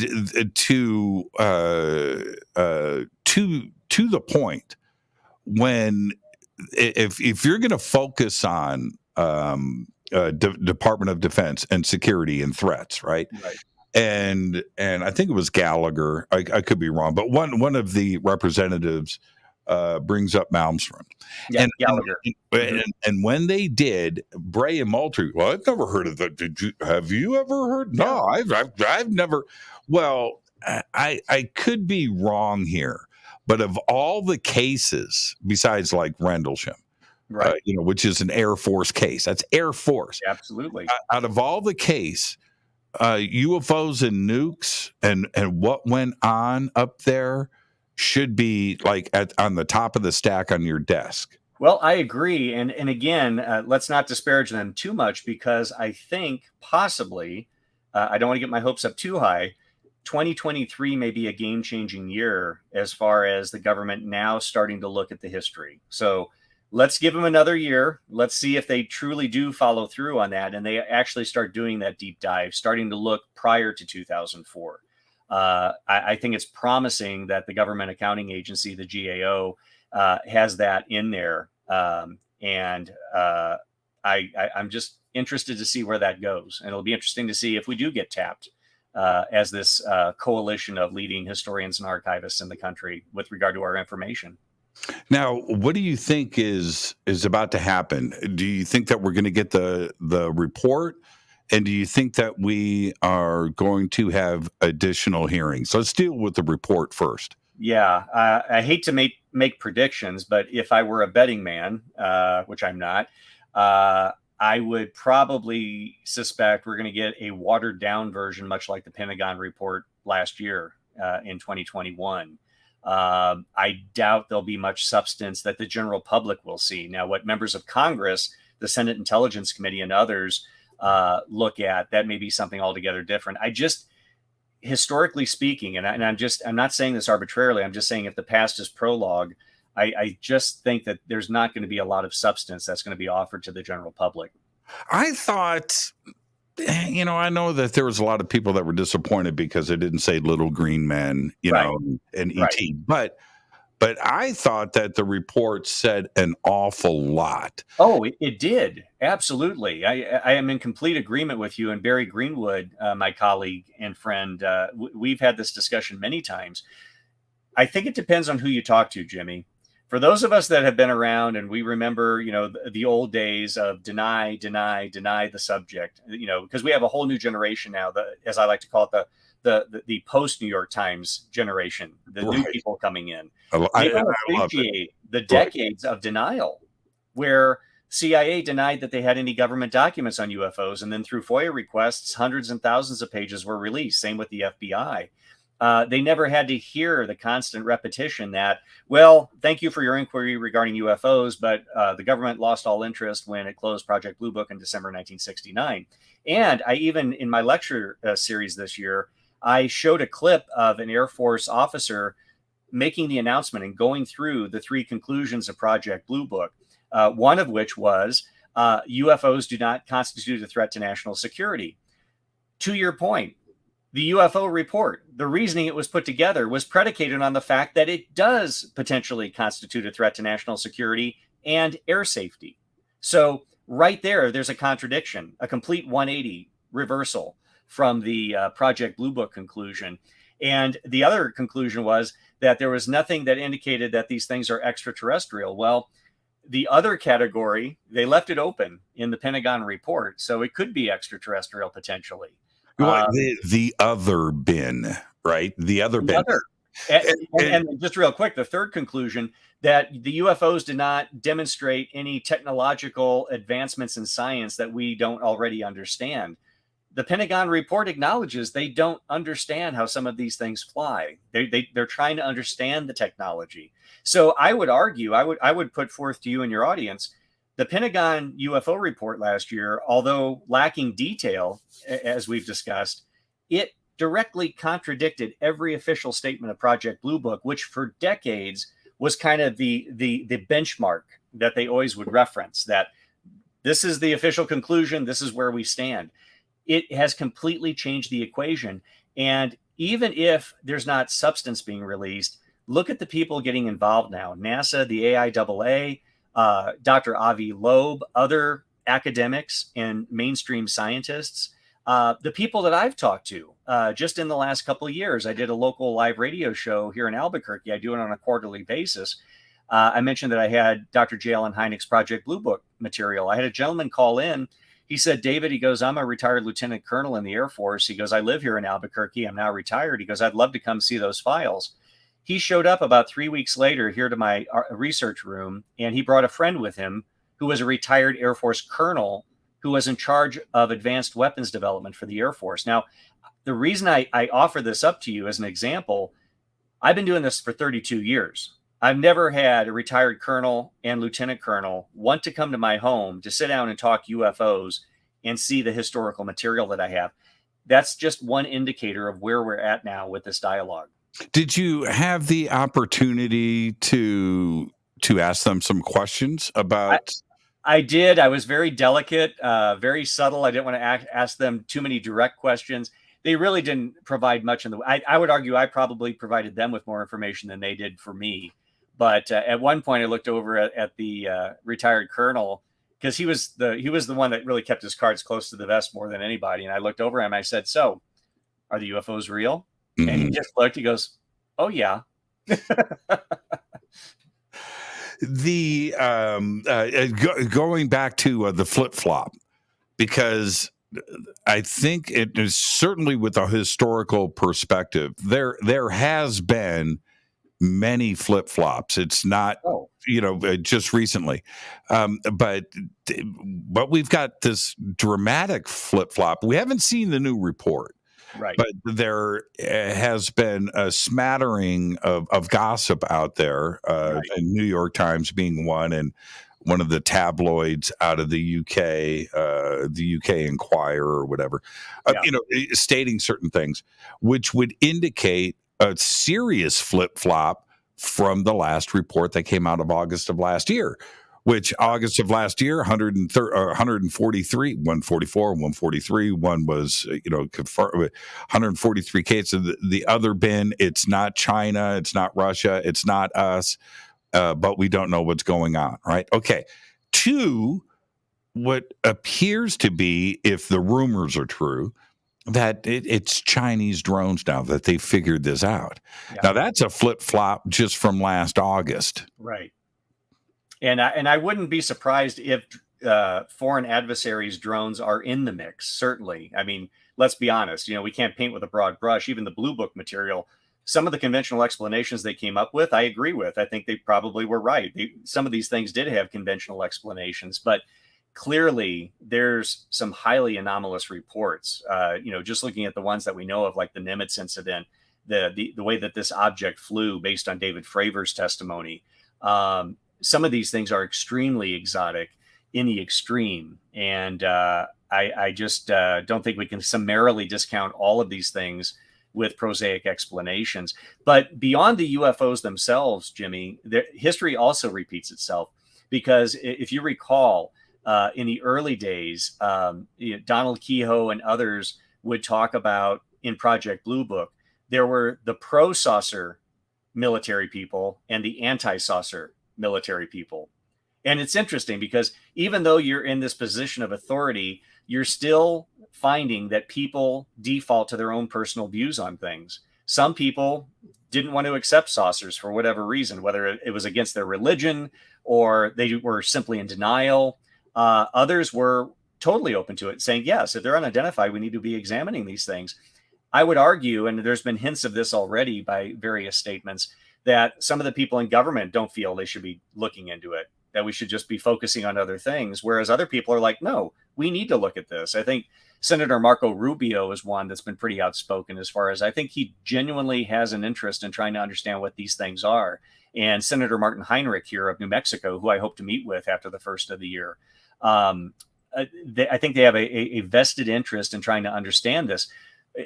to the point, when if you're going to focus on Department of Defense and security and threats, right? Right. And I think it was Gallagher. I could be wrong, but one of the representatives brings up Malmstrom. Yeah, Gallagher. And when they did, Bray and Moultrie, well, I've never heard of that. Have you ever heard? No, I've never. Well, I could be wrong here, but of all the cases, besides like Rendlesham, right, which is an Air Force case, that's Air Force. Absolutely. Out of all the case, UFOs and nukes and what went on up there should be like on the top of the stack on your desk. Well, I agree. And again, let's not disparage them too much, because I think possibly, I don't want to get my hopes up too high, 2023 may be a game-changing year as far as the government now starting to look at the history. So let's give them another year. Let's see if they truly do follow through on that, and they actually start doing that deep dive, starting to look prior to 2004. I think it's promising that the Government Accounting Agency, the GAO, has that in there. I'm just interested to see where that goes. And it'll be interesting to see if we do get tapped as this coalition of leading historians and archivists in the country with regard to our information. Now, what do you think is about to happen? Do you think that we're going to get the report? And do you think that we are going to have additional hearings? Let's deal with the report first. Yeah, I hate to make predictions, but if I were a betting man, which I'm not, I would probably suspect we're going to get a watered down version, much like the Pentagon report last year in 2021. I doubt there'll be much substance that the general public will see. Now, what members of Congress, the Senate Intelligence Committee, and others look at, that may be something altogether different. I just, historically speaking, and I'm not saying this arbitrarily, I'm just saying if the past is prologue, I just think that there's not going to be a lot of substance that's going to be offered to the general public. I thought, I know that there was a lot of people that were disappointed because it didn't say little green men, and E.T. Right. But I thought that the report said an awful lot. Oh, it did. Absolutely. I am in complete agreement with you. And Barry Greenwood, my colleague and friend, we've had this discussion many times. I think it depends on who you talk to, Jimmy. For those of us that have been around and we remember, the old days of deny the subject, because we have a whole new generation now, as I like to call it, the post New York Times generation, the new people coming in. They don't appreciate the decades of denial, where CIA denied that they had any government documents on UFOs, and then through FOIA requests, hundreds and thousands of pages were released. Same with the FBI. They never had to hear the constant repetition that, well, thank you for your inquiry regarding UFOs, but the government lost all interest when it closed Project Blue Book in December 1969. And I even, in my lecture series this year, I showed a clip of an Air Force officer making the announcement and going through the three conclusions of Project Blue Book, one of which was UFOs do not constitute a threat to national security. To your point, the UFO report, the reasoning it was put together was predicated on the fact that it does potentially constitute a threat to national security and air safety. So right there's a contradiction, a complete 180 reversal from the Project Blue Book conclusion. And the other conclusion was that there was nothing that indicated that these things are extraterrestrial. Well, the other category, they left it open in the Pentagon report. So it could be extraterrestrial potentially. The other bin, right? The other bin. And just real quick, the third conclusion, that the UFOs did not demonstrate any technological advancements in science that we don't already understand. The Pentagon report acknowledges they don't understand how some of these things fly. They're trying to understand the technology. So I would argue, I would put forth to you and your audience, the Pentagon UFO report last year, although lacking detail, as we've discussed, it directly contradicted every official statement of Project Blue Book, which for decades was kind of the benchmark that they always would reference, that this is the official conclusion, this is where we stand. It has completely changed the equation. And even if there's not substance being released, look at the people getting involved now. NASA, the AIAA, Dr. Avi Loeb, other academics and mainstream scientists, the people that I've talked to just in the last couple of years. I did a local live radio show here in Albuquerque. I do it on a quarterly basis. I mentioned that I had Dr. J. Allen Hynek's Project Blue Book material. I had a gentleman call in. He said, David, he goes, I'm a retired lieutenant colonel in the Air Force. He goes, I live here in Albuquerque. I'm now retired. He goes, I'd love to come see those files. He showed up about 3 weeks later here to my research room, and he brought a friend with him who was a retired Air Force colonel who was in charge of advanced weapons development for the Air Force. Now, the reason I offer this up to you as an example, I've been doing this for 32 years. I've never had a retired colonel and lieutenant colonel want to come to my home to sit down and talk UFOs and see the historical material that I have. That's just one indicator of where we're at now with this dialogue. Did you have the opportunity to ask them some questions about? I did. I was very delicate, very subtle. I didn't want to ask them too many direct questions. They really didn't provide much in the way. I would argue I probably provided them with more information than they did for me. But at one point, I looked over at the retired colonel, because he was the one that really kept his cards close to the vest more than anybody. And I looked over at him. I said, "So, are the UFOs real?" Mm-hmm. And he just looked. He goes, "Oh yeah." The going back to the flip flop, because I think it is certainly with a historical perspective. There has been many flip flops. It's not, just recently, but we've got this dramatic flip flop. We haven't seen the new report, right? But there has been a smattering of gossip out there, right. And New York Times being one, and one of the tabloids out of the UK Inquirer or whatever, stating certain things, which would indicate a serious flip-flop from the last report that came out of August of last year, which August of last year, 143, 144, 143, one was, confirmed, 143 cases. The other bin, it's not China, it's not Russia, it's not us, but we don't know what's going on, right? Okay. 2, what appears to be, if the rumors are true, that it's Chinese drones now, that they figured this out. Yeah. Now that's a flip-flop just from last August. Right. And I wouldn't be surprised if foreign adversaries' drones are in the mix, certainly. I mean, let's be honest, we can't paint with a broad brush. Even the Blue Book material, some of the conventional explanations they came up with, I agree with. I think they probably were right. Some of these things did have conventional explanations, but clearly there's some highly anomalous reports, just looking at the ones that we know of, like the Nimitz incident, the way that this object flew based on David Fravor's testimony. Some of these things are extremely exotic in the extreme. And I just don't think we can summarily discount all of these things with prosaic explanations. But beyond the UFOs themselves, Jimmy, history also repeats itself, because if you recall, in the early days, Donald Kehoe and others would talk about, in Project Blue Book, there were the pro-saucer military people and the anti-saucer military people. And it's interesting because even though you're in this position of authority, you're still finding that people default to their own personal views on things. Some people didn't want to accept saucers for whatever reason, whether it was against their religion or they were simply in denial. Others were totally open to it, saying, yes, if they're unidentified, we need to be examining these things. I would argue, and there's been hints of this already by various statements, that some of the people in government don't feel they should be looking into it, that we should just be focusing on other things, whereas other people are like, no, we need to look at this. I think Senator Marco Rubio is one that's been pretty outspoken, as far as I think he genuinely has an interest in trying to understand what these things are. And Senator Martin Heinrich here of New Mexico, who I hope to meet with after the first of the year, I think they have a vested interest in trying to understand this.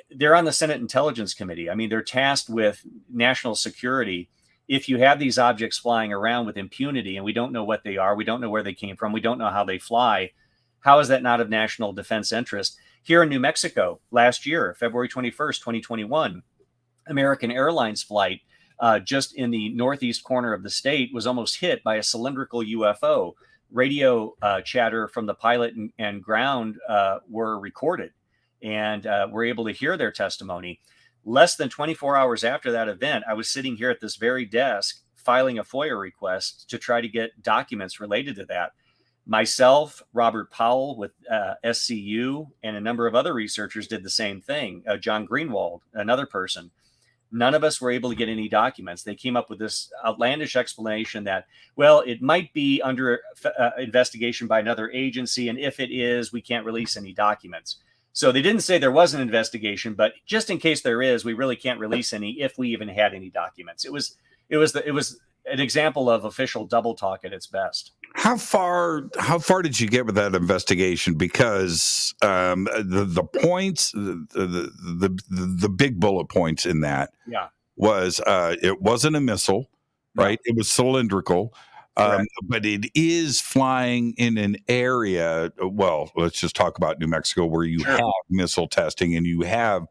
they're on the Senate Intelligence Committee. I mean, they're tasked with national security. If you have these objects flying around with impunity and we don't know what they are, we don't know where they came from, we don't know how they fly, how is that not of national defense interest? Here in New Mexico last year, February 21st, 2021, American Airlines flight just in the northeast corner of the state was almost hit by a cylindrical UFO. Radio chatter from the pilot and ground were recorded, and we're able to hear their testimony. Less than 24 hours after that event, I was sitting here at this very desk filing a FOIA request to try to get documents related to that. Myself, Robert Powell with SIUE, and a number of other researchers did the same thing. John Greenwald, another person. None of us were able to get any documents. They came up with this outlandish explanation that, well, it might be under investigation by another agency, and if it is, we can't release any documents. So they didn't say there was an investigation, but just in case there is, we really can't release any if we even had any documents. It was an example of official double talk at its best. How far did you get with that investigation? Because the points, the big bullet points in that was it wasn't a missile, right? It was cylindrical. But it is flying in an area. Well, let's just talk about New Mexico, where you have missile testing and you have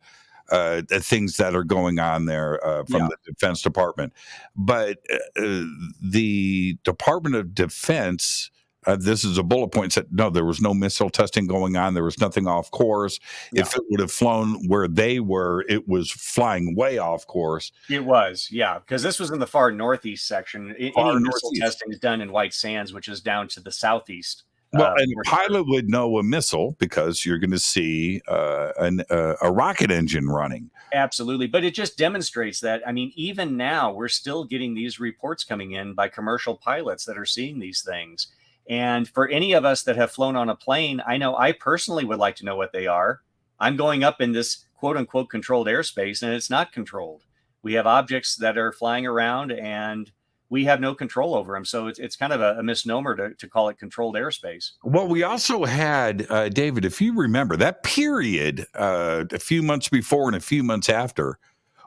the things that are going on there from the Defense Department. But the Department of Defense, this is a bullet point, said no, there was no missile testing going on. There was nothing off course. If it would have flown where they were, it was flying way off course. It was, because this was in the far northeast section. Any missile testing is done in White Sands, which is down to the southeast. Well, and a pilot would know a missile because you're going to see a rocket engine running. Absolutely. But it just demonstrates that, I mean, even now, we're still getting these reports coming in by commercial pilots that are seeing these things. And for any of us that have flown on a plane, I know I personally would like to know what they are. I'm going up in this quote unquote controlled airspace, and it's not controlled. We have objects that are flying around and we have no control over them. So it's kind of a misnomer to call it controlled airspace. Well, we also had, David, if you remember, that period a few months before and a few months after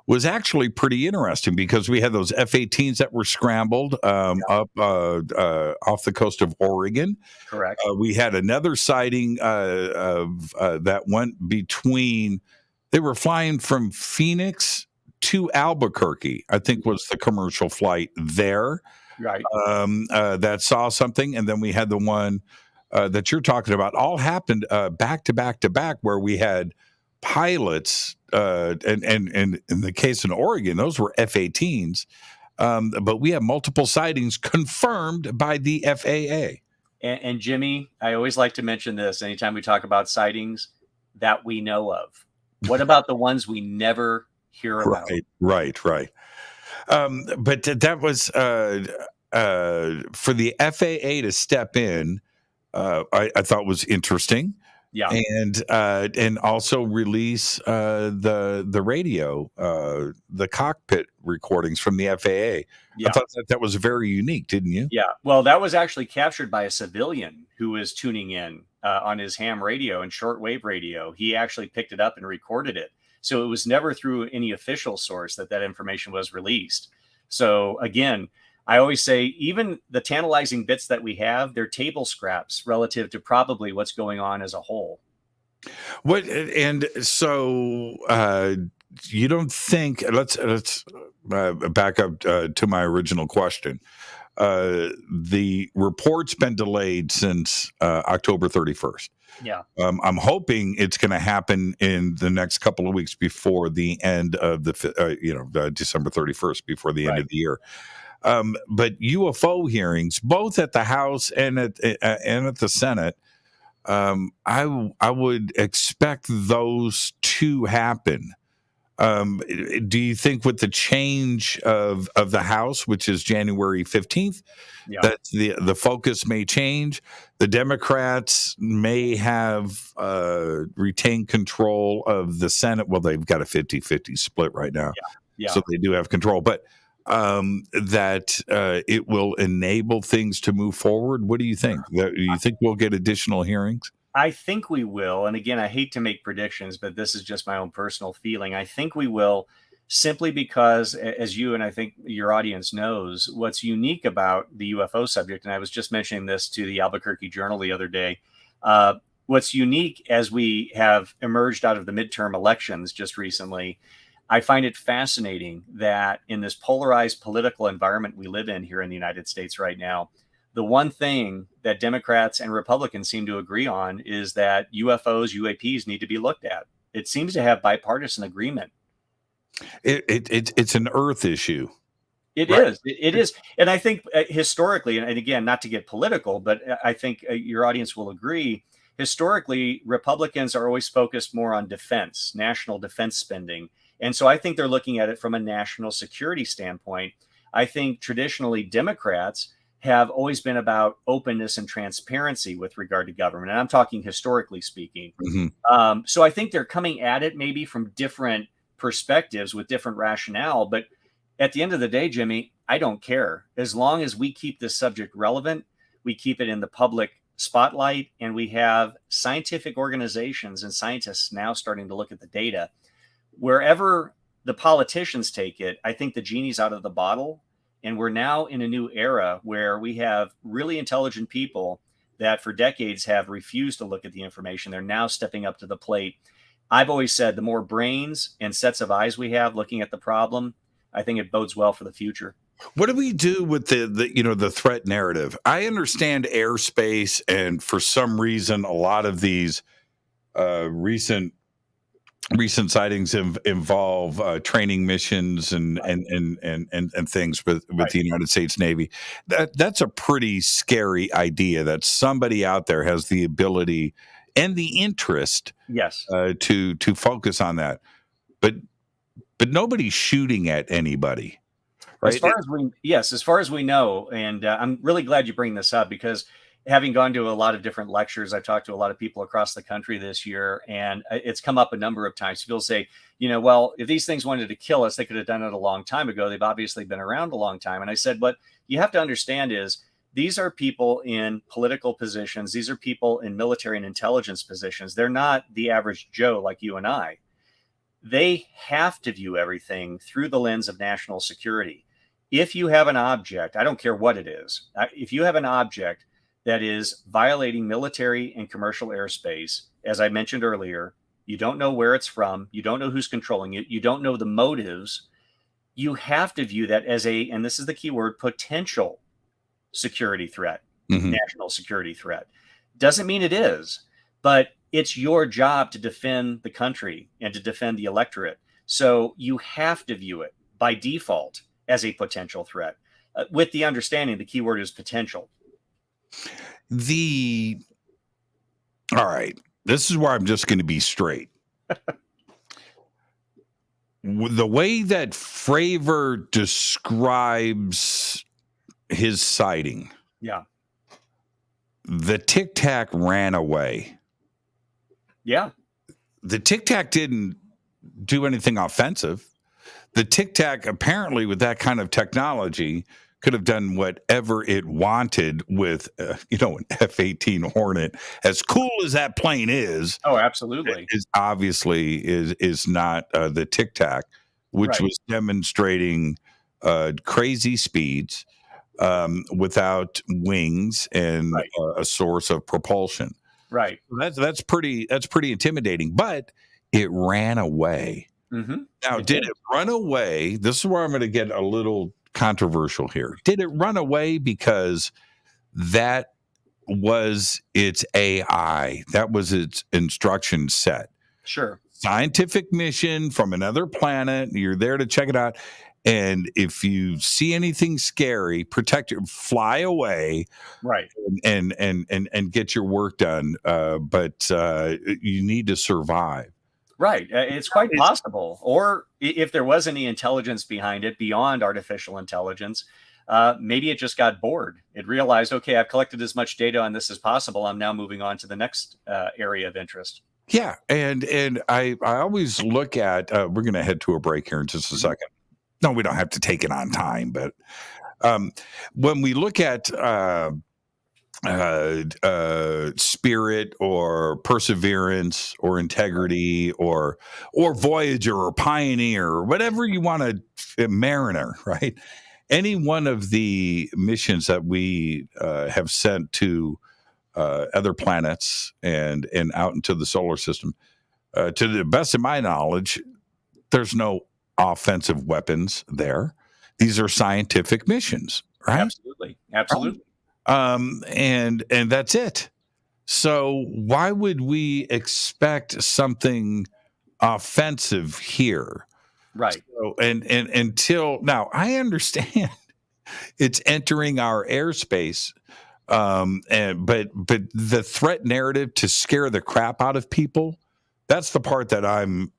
was actually pretty interesting because we had those F-18s that were scrambled up off the coast of Oregon. Correct. We had another sighting that went between, they were flying from Phoenix to Albuquerque, I think was the commercial flight there. Right. That saw something. And then we had the one that you're talking about, all happened back to back to back, where we had pilots, and in the case in Oregon, those were F-18s, but we have multiple sightings confirmed by the FAA. And Jimmy, I always like to mention this anytime we talk about sightings that we know of. What about the ones we never hear about? Right. But that was for the FAA to step in. I thought was interesting. Yeah, and also release the radio, the cockpit recordings from the FAA. Yeah. I thought that was very unique, didn't you? Yeah. Well, that was actually captured by a civilian who was tuning in on his ham radio and shortwave radio. He actually picked it up and recorded it. So it was never through any official source that information was released. So again, I always say, even the tantalizing bits that we have, they're table scraps relative to probably what's going on as a whole. What, and so you don't think, let's back up to my original question. The report's been delayed since October 31st. Yeah. I'm hoping it's going to happen in the next couple of weeks before the end of the December 31st, before the end of the year. But UFO hearings, both at the House and at the Senate, I would expect those to happen. Do you think with the change of the House, which is January 15th, that the focus may change? The Democrats may have retained control of the Senate. Well, they've got a 50-50 split right now. So they do have control. But that it will enable things to move forward. What do you think? Do you think we'll get additional hearings? I think we will. And again, I hate to make predictions, but this is just my own personal feeling. I think we will, simply because, as you and I think your audience knows, what's unique about the UFO subject, and I was just mentioning this to the Albuquerque Journal the other day, what's unique as we have emerged out of the midterm elections just recently, I find it fascinating that in this polarized political environment we live in here in the United States right now, the one thing that Democrats and Republicans seem to agree on is that UFOs, UAPs need to be looked at. It seems to have bipartisan agreement. It's an Earth issue. It Right. is. It is. And I think historically, and again, not to get political, but I think your audience will agree, historically, Republicans are always focused more on defense, national defense spending. And so I think they're looking at it from a national security standpoint. I think traditionally Democrats have always been about openness and transparency with regard to government. And I'm talking historically speaking. So I think they're coming at it maybe from different perspectives with different rationale. But at the end of the day, Jimmy, I don't care. As long as we keep this subject relevant, we keep it in the public spotlight, and we have scientific organizations and scientists now starting to look at the data. Wherever the politicians take it, I think the genie's out of the bottle. And we're now in a new era where we have really intelligent people that for decades have refused to look at the information. They're now stepping up to the plate. I've always said the more brains and sets of eyes we have looking at the problem, I think it bodes well for the future. What do we do with the threat narrative? I understand airspace, and for some reason, a lot of these recent sightings involve training missions and things with the United States Navy. That's a pretty scary idea that somebody out there has the ability and the interest, yes, to focus on that, but nobody's shooting at anybody. Right? As far as we know, and I'm really glad you bring this up, because having gone to a lot of different lectures, I've talked to a lot of people across the country this year, and it's come up a number of times. People say, well, if these things wanted to kill us, they could have done it a long time ago. They've obviously been around a long time. And I said, what you have to understand is these are people in political positions. These are people in military and intelligence positions. They're not the average Joe like you and I. They have to view everything through the lens of national security. If you have an object, I don't care what it is, if you have an object that is violating military and commercial airspace, as I mentioned earlier, you don't know where it's from, you don't know who's controlling it, you don't know the motives, you have to view that as and this is the key word, potential security threat, national security threat. Doesn't mean it is, but it's your job to defend the country and to defend the electorate. So you have to view it by default as a potential threat, with the understanding the key word is potential. All right, this is where I'm just going to be straight. The way that Fravor describes his sighting, the Tic Tac ran away. Yeah. The Tic Tac didn't do anything offensive. The Tic Tac, apparently, with that kind of technology, could have done whatever it wanted with, an F-18 Hornet. As cool as that plane is, oh, absolutely, is obviously is not the Tic Tac, which was demonstrating crazy speeds without wings and a source of propulsion. Right. That's pretty intimidating. But it ran away. Now, did it run away? This is where I'm going to get a little controversial here. Did it run away because that was its AI? That was its instruction set. Sure. Scientific mission from another planet. You're there to check it out. And if you see anything scary, fly away, right, and get your work done. But you need to survive. Right. It's quite possible. Or if there was any intelligence behind it beyond artificial intelligence, maybe it just got bored. It realized, okay, I've collected as much data on this as possible. I'm now moving on to the next area of interest. Yeah. And I always look at, we're going to head to a break here in just a second. No, we don't have to take it on time. But when we look at spirit or perseverance or integrity or Voyager or Pioneer or whatever you want to, Mariner, right? Any one of the missions that we have sent to other planets and out into the solar system, to the best of my knowledge, there's no offensive weapons there. These are scientific missions, right? Absolutely. And that's it. So why would we expect something offensive here? Right. So, and until now, I understand it's entering our airspace. But the threat narrative to scare the crap out of people, that's the part that I'm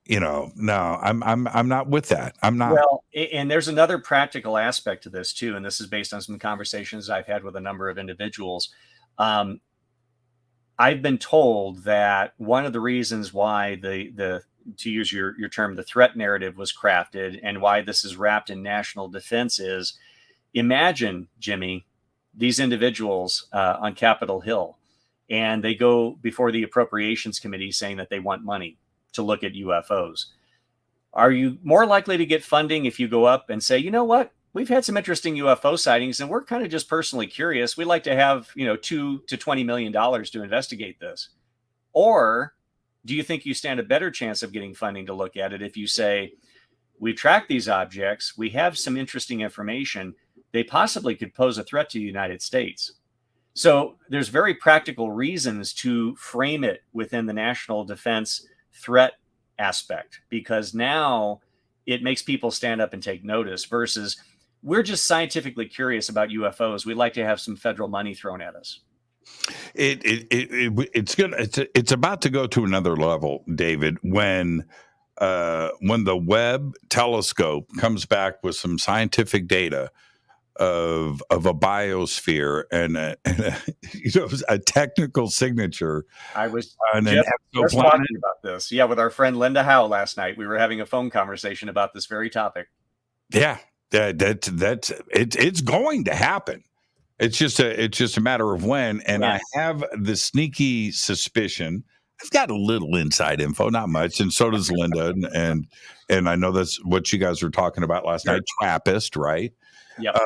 not with that. I'm not. Well, and there's another practical aspect to this too, and this is based on some conversations I've had with a number of individuals. I've been told that one of the reasons why the to use your term, the threat narrative was crafted and why this is wrapped in national defense is, imagine, Jimmy, these individuals on Capitol Hill, and they go before the Appropriations Committee saying that they want money to look at UFOs. Are you more likely to get funding if you go up and say, you know what, we've had some interesting UFO sightings and we're kind of just personally curious. We'd like to have, $2 to $20 million to investigate this? Or do you think you stand a better chance of getting funding to look at it if you say, we've tracked these objects, we have some interesting information, they possibly could pose a threat to the United States? So there's very practical reasons to frame it within the national defense threat aspect, because now it makes people stand up and take notice versus we're just scientifically curious about UFOs. We'd like to have some federal money thrown at us. It's about to go to another level, David, when the Webb telescope comes back with some scientific data of a biosphere and a technical signature. I was on just an talking about this. Yeah, with our friend Linda Howe last night. We were having a phone conversation about this very topic. Yeah, it's going to happen. It's just a matter of when. And Right. I have the sneaky suspicion. I've got a little inside info, not much, and so does Linda. And I know that's what you guys were talking about last night. Trappist, right? Yep.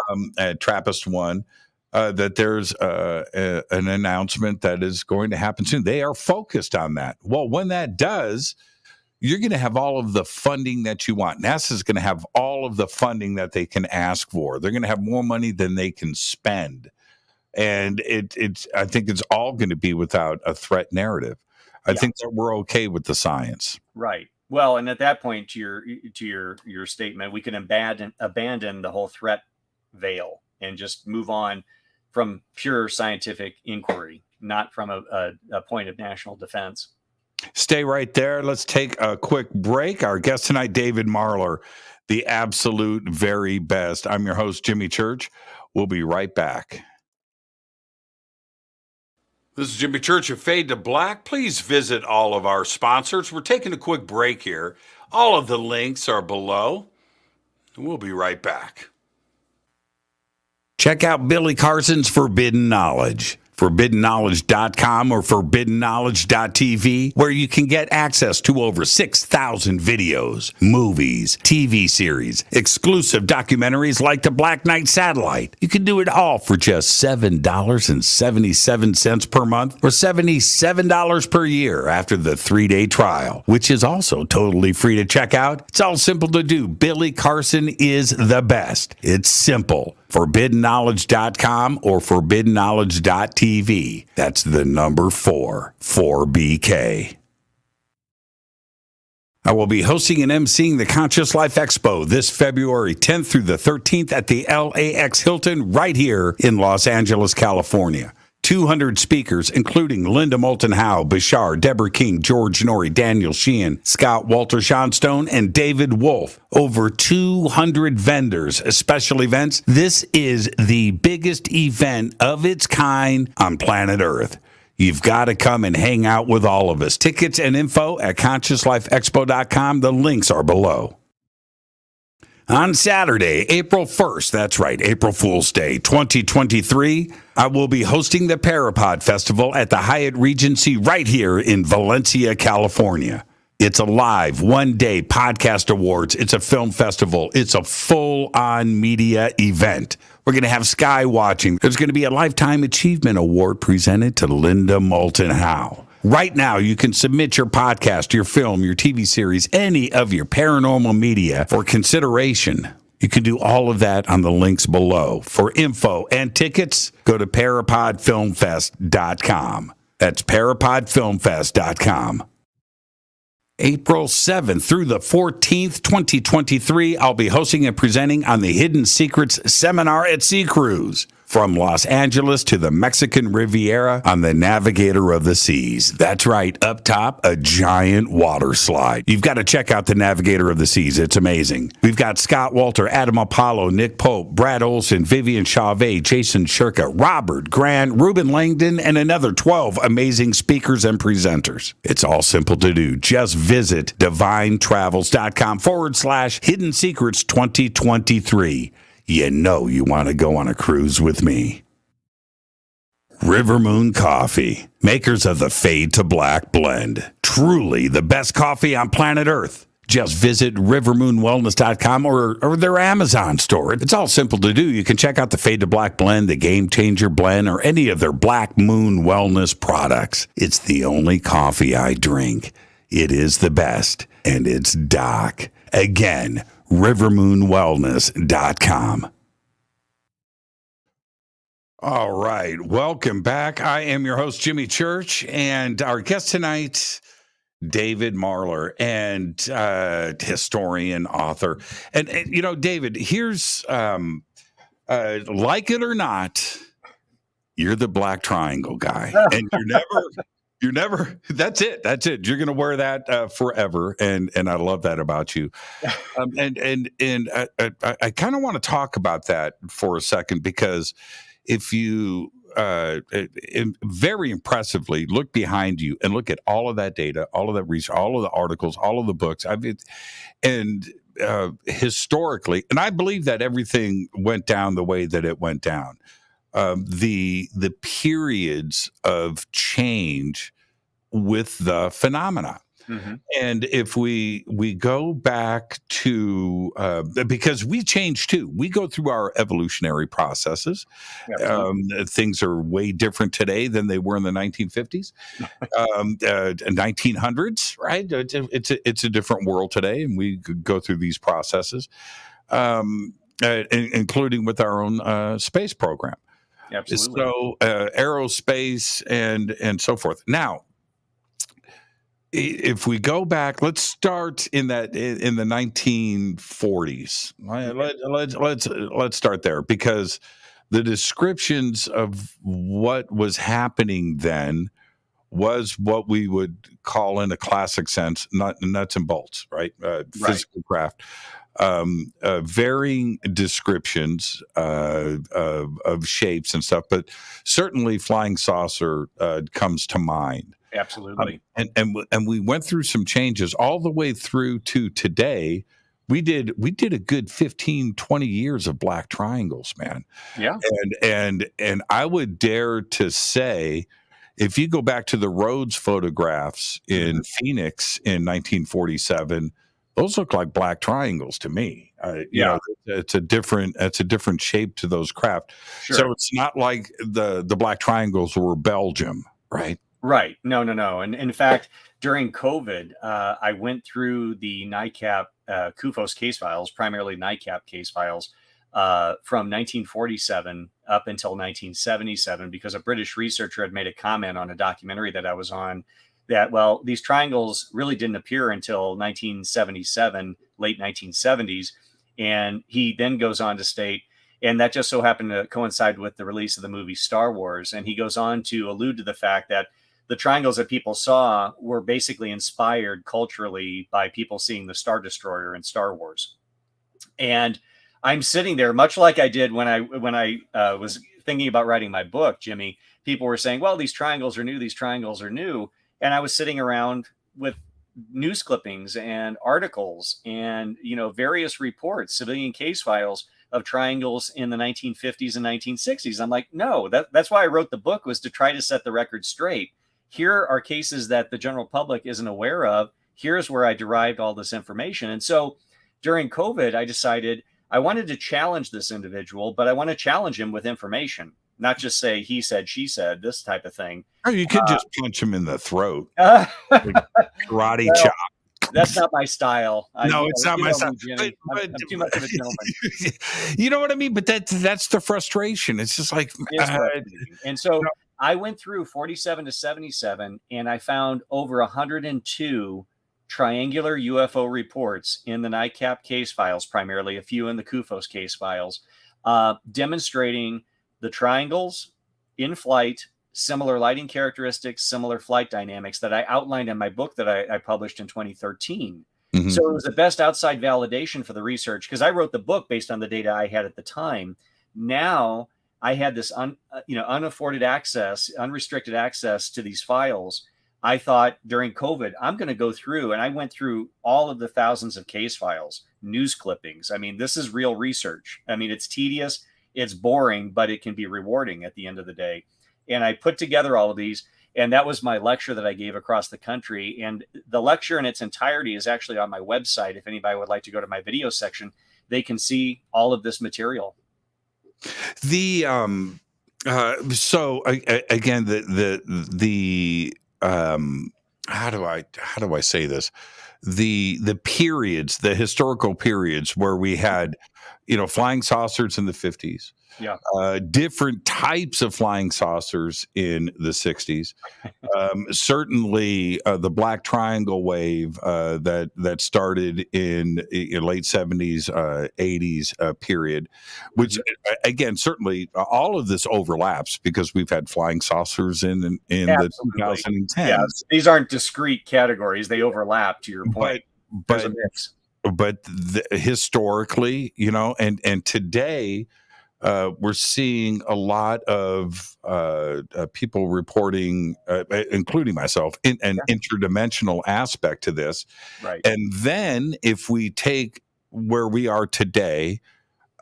Trappist one. That there's an announcement that is going to happen soon. They are focused on that. Well, when that does, you're going to have all of the funding that you want. NASA's going to have all of the funding that they can ask for. They're going to have more money than they can spend. And I think it's all going to be without a threat narrative. I think that we're okay with the science. Right. Well, and at that point, to your statement, we can abandon the whole threat veil and just move on from pure scientific inquiry, not from a point of national defense. Stay right there. Let's take a quick break. Our guest tonight, David Marler, the absolute very best. I'm your host, Jimmy Church. We'll be right back. This is Jimmy Church of Fade to Black. Please visit all of our sponsors. We're taking a quick break here. All of the links are below. We'll be right back. Check out Billy Carson's Forbidden Knowledge. ForbiddenKnowledge.com or ForbiddenKnowledge.tv, where you can get access to over 6,000 videos, movies, TV series, exclusive documentaries like The Black Knight Satellite. You can do it all for just $7.77 per month or $77 per year after the 3-day trial, which is also totally free to check out. It's all simple to do. Billy Carson is the best. It's simple. ForbiddenKnowledge.com or ForbiddenKnowledge.tv. That's the number 4BK. I will be hosting and emceeing the Conscious Life Expo this February 10th through the 13th at the LAX Hilton right here in Los Angeles, California. 200 speakers, including Linda Moulton Howe, Bashar, Deborah King, George Norrie, Daniel Sheehan, Scott Walter Johnstone, and David Wolf. Over 200 vendors, special events. This is the biggest event of its kind on planet Earth. You've got to come and hang out with all of us. Tickets and info at ConsciousLifeExpo.com. The links are below. On Saturday, April 1st, that's right, April Fool's Day 2023, I will be hosting the Parapod Festival at the Hyatt Regency right here in Valencia, California. It's a live one-day podcast awards. It's a film festival. It's a full-on media event. We're going to have sky watching. There's going to be a Lifetime Achievement Award presented to Linda Moulton Howe. Right now, you can submit your podcast, your film, your TV series, any of your paranormal media for consideration. You can do all of that on the links below. For info and tickets, go to parapodfilmfest.com. That's parapodfilmfest.com. April 7th through the 14th, 2023, I'll be hosting and presenting on the Hidden Secrets Seminar at Sea Cruise. From Los Angeles to the Mexican Riviera on the Navigator of the Seas. That's right, up top, a giant water slide. You've got to check out the Navigator of the Seas. It's amazing. We've got Scott Walter, Adam Apollo, Nick Pope, Brad Olson, Vivian Chauvet, Jason Shirka, Robert Grant, Ruben Langdon, and another 12 amazing speakers and presenters. It's all simple to do. Just visit divinetravels.com/Hidden Secrets 2023. You know you want to go on a cruise with me. River Moon Coffee, makers of the Fade to Black blend. Truly the best coffee on planet Earth. Just visit rivermoonwellness.com or their Amazon store. It's all simple to do. You can check out the Fade to Black blend, the Game Changer blend, or any of their Black Moon Wellness products. It's the only coffee I drink. It is the best, and it's Doc. Again, rivermoonwellness.com. All right. Welcome back. I am your host, Jimmy Church, and our guest tonight, David Marler, and historian, author. And you know, David, here's, like it or not, you're the Black Triangle guy. And you're never, that's it. You're going to wear that forever. And I love that about you. And I kind of want to talk about that for a second, because if you very impressively look behind you and look at all of that data, all of that research, all of the articles, all of the books, historically, and I believe that everything went down the way that it went down. The periods of change with the phenomena. Mm-hmm. And if we go back to, because we change too, we go through our evolutionary processes. Things are way different today than they were in the 1950s, 1900s, right? It's a different world today, and we go through these processes, including with our own space program. Absolutely. So aerospace and so forth. Now, if we go back, let's start in the 1940s. Let's start there, because the descriptions of what was happening then was what we would call, in a classic sense, nuts and bolts, right? Physical craft. Varying descriptions of shapes and stuff, but certainly flying saucer comes to mind. Absolutely. And we went through some changes all the way through to today. We did a good 15, 20 years of black triangles, man. Yeah. And I would dare to say, if you go back to the Rhodes photographs in Phoenix in 1947, those look like black triangles to me. You know, it's a different shape to those craft. Sure. So it's not like the black triangles were Belgium, right? Right. No. And in fact, during COVID, I went through the NICAP CUFOS case files, primarily NICAP case files, from 1947 up until 1977, because a British researcher had made a comment on a documentary that I was on that, well, these triangles really didn't appear until 1977, late 1970s. And he then goes on to state, and that just so happened to coincide with the release of the movie Star Wars. And he goes on to allude to the fact that the triangles that people saw were basically inspired culturally by people seeing the Star Destroyer in Star Wars. And I'm sitting there, much like I did when I was thinking about writing my book, Jimmy. People were saying, well, these triangles are new. And I was sitting around with news clippings and articles and, various reports, civilian case files of triangles in the 1950s and 1960s. I'm like, no, that's why I wrote the book, was to try to set the record straight. Here are cases that the general public isn't aware of. Here's where I derived all this information. And so during COVID, I decided I wanted to challenge this individual, but I want to challenge him with information, not just say he said, she said, this type of thing. Or you could just punch him in the throat. Like Karate chop. That's not my style. It's not my style. But, I'm too much of a gentleman. You know what I mean? But that's the frustration. It's just like, and so I went through 47 to 77, and I found over 102 triangular UFO reports in the NICAP case files, primarily a few in the CUFOS case files, demonstrating the triangles in flight, similar lighting characteristics, similar flight dynamics that I outlined in my book that I published in 2013. Mm-hmm. So it was the best outside validation for the research, because I wrote the book based on the data I had at the time. Now I had this unafforded access, unrestricted access to these files. I thought during COVID, I'm going to go through, and I went through all of the thousands of case files, news clippings. I mean, this is real research. I mean, it's tedious, it's boring, but it can be rewarding at the end of the day. And I put together all of these, and that was my lecture that I gave across the country. And the lecture in its entirety is actually on my website. If anybody would like to go to my video section, they can see all of this material. Again, how do I say this? The periods, the historical periods where we had, flying saucers in the 50s. Yeah. Different types of flying saucers in the 60s. Certainly the Black Triangle wave that started in late 70s, 80s period, which again, certainly all of this overlaps because we've had flying saucers in the 2010s. Yeah, these aren't discrete categories. They overlap, to your point. But historically, and today, we're seeing a lot of people reporting, including myself, an interdimensional aspect to this. Right. And then if we take where we are today,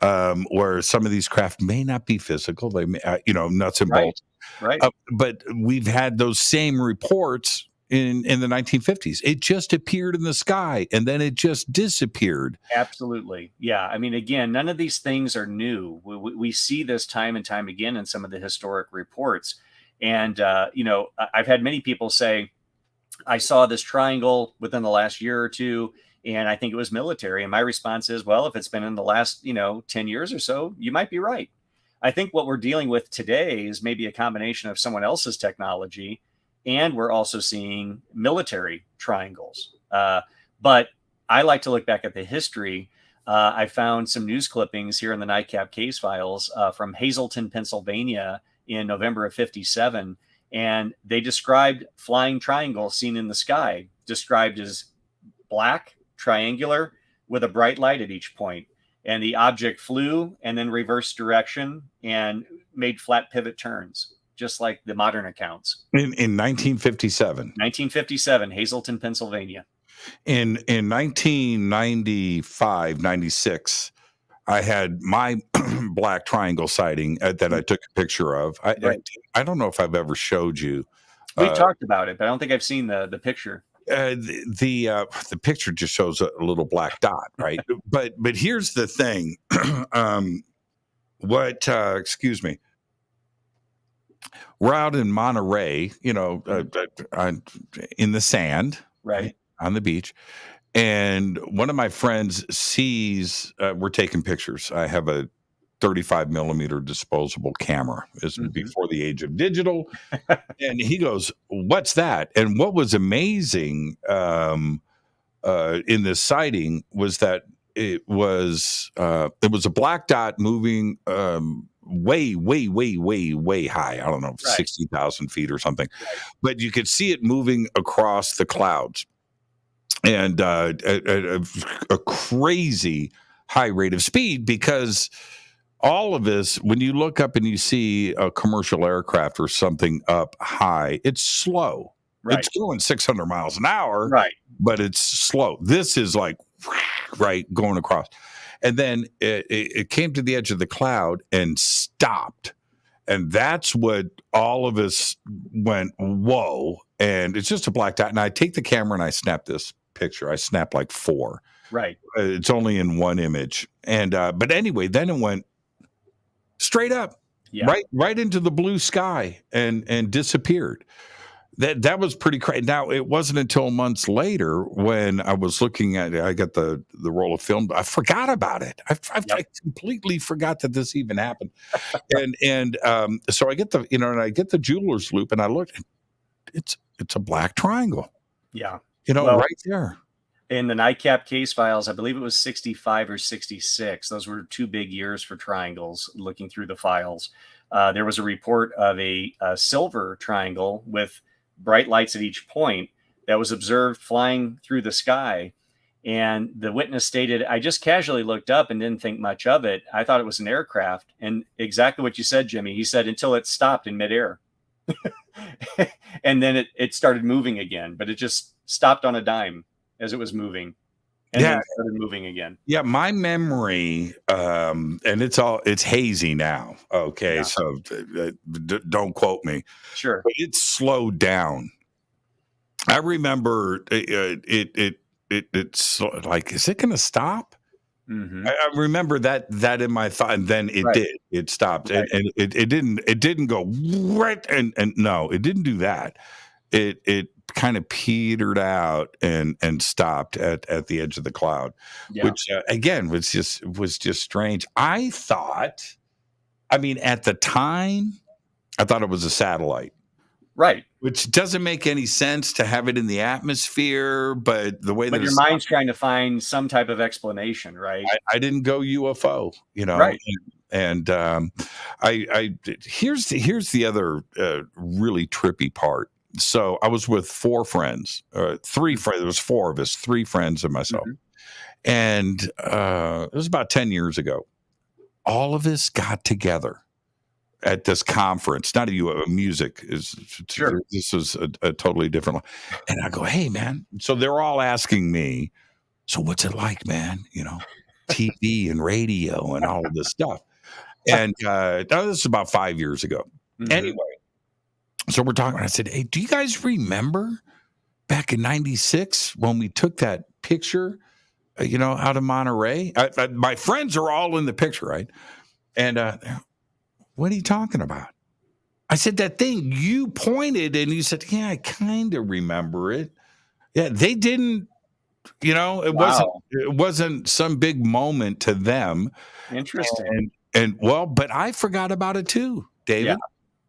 where some of these craft may not be physical, they may, nuts and bolts. Right. But we've had those same reports in the 1950s. It just appeared in the sky and then it just disappeared. Absolutely. Yeah. I mean, again, none of these things are new. We see this time and time again in some of the historic reports. And, I've had many people say, I saw this triangle within the last year or two, and I think it was military. And my response is, well, if it's been in the last, 10 years or so, you might be right. I think what we're dealing with today is maybe a combination of someone else's technology, and we're also seeing military triangles. But I like to look back at the history. I found some news clippings here in the NICAP case files from Hazleton, Pennsylvania in November of 57. And they described flying triangles seen in the sky, described as black, triangular, with a bright light at each point. And the object flew and then reversed direction and made flat pivot turns, just like the modern accounts. In 1957. 1957, Hazleton, Pennsylvania. In 1995, 96, I had my Black Triangle sighting that I took a picture of. I don't know if I've ever showed you. We've talked about it, but I don't think I've seen the picture. The picture just shows a little black dot, right? but here's the thing. Excuse me. We're out in Monterey, in the sand, right, on the beach. And one of my friends sees, we're taking pictures. I have a 35 millimeter disposable camera. This was before the age of digital. And he goes, "What's that?" And what was amazing in this sighting was that it was a black dot moving way high. I don't know, 60,000 feet or something. Right. But you could see it moving across the clouds. And a crazy high rate of speed, because all of this, when you look up and you see a commercial aircraft or something up high, it's slow. Right. It's going 600 miles an hour, Right. but it's slow. This is like, right, going across. And then it came to the edge of the cloud and stopped. And that's what all of us went, whoa. And it's just a black dot. And I take the camera and I snap this picture. I snap like 4. Right. It's only in one image. And but anyway, then it went straight up, right into the blue sky and disappeared. That was pretty crazy. Now, it wasn't until months later when I was looking at it, I got the roll of film. I forgot about it. I completely forgot that this even happened. and so I get the jeweler's loop, and I look. It's a black triangle. Yeah. Right there. In the NICAP case files, I believe it was 65 or 66. Those were 2 big years for triangles. Looking through the files, there was a report of a silver triangle with bright lights at each point that was observed flying through the sky. And the witness stated, I just casually looked up and didn't think much of it. I thought it was an aircraft. And exactly what you said, Jimmy, he said, until it stopped in midair. And then it started moving again, but it just stopped on a dime as it was moving. And then started moving again. Yeah, my memory, and it's hazy now. Okay, so don't quote me. Sure, but it slowed down. I remember it's like, is it going to stop? Mm-hmm. I remember that in my thought, and then it did. It stopped, and it didn't go right, and no, it didn't do that. It kind of petered out and stopped at the edge of the cloud, which again was just strange. I mean, at the time, I thought it was a satellite, right? Which doesn't make any sense to have it in the atmosphere, but the way that your mind's trying to find some type of explanation, right? I didn't go UFO, right? And here's the other really trippy part. So I was with 4 friends, 3 friends. There was 4 of us, 3 friends and myself. Mm-hmm. And it was about 10 years ago. All of us got together at this conference, not a music. Sure. This was a totally different. And I go, hey, man. So they're all asking me, so what's it like, man? TV and radio and all of this stuff. And this is about 5 years ago. Mm-hmm. Anyway. So we're talking. I said, hey, do you guys remember back in '96 when we took that picture, out of Monterey? My friends are all in the picture, right? And what are you talking about? I said, that thing you pointed, and you said, yeah, I kind of remember it. Yeah, they didn't, it wasn't some big moment to them. Interesting. And well, but I forgot about it too, David.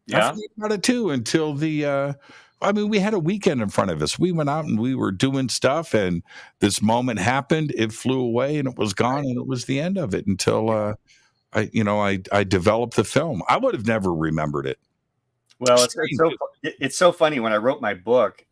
Yeah. I forgot about it too until we had a weekend in front of us. We went out and we were doing stuff, and this moment happened. It flew away and it was gone, and it was the end of it until I developed the film. I would have never remembered it. Well, it's so funny. When I wrote my book,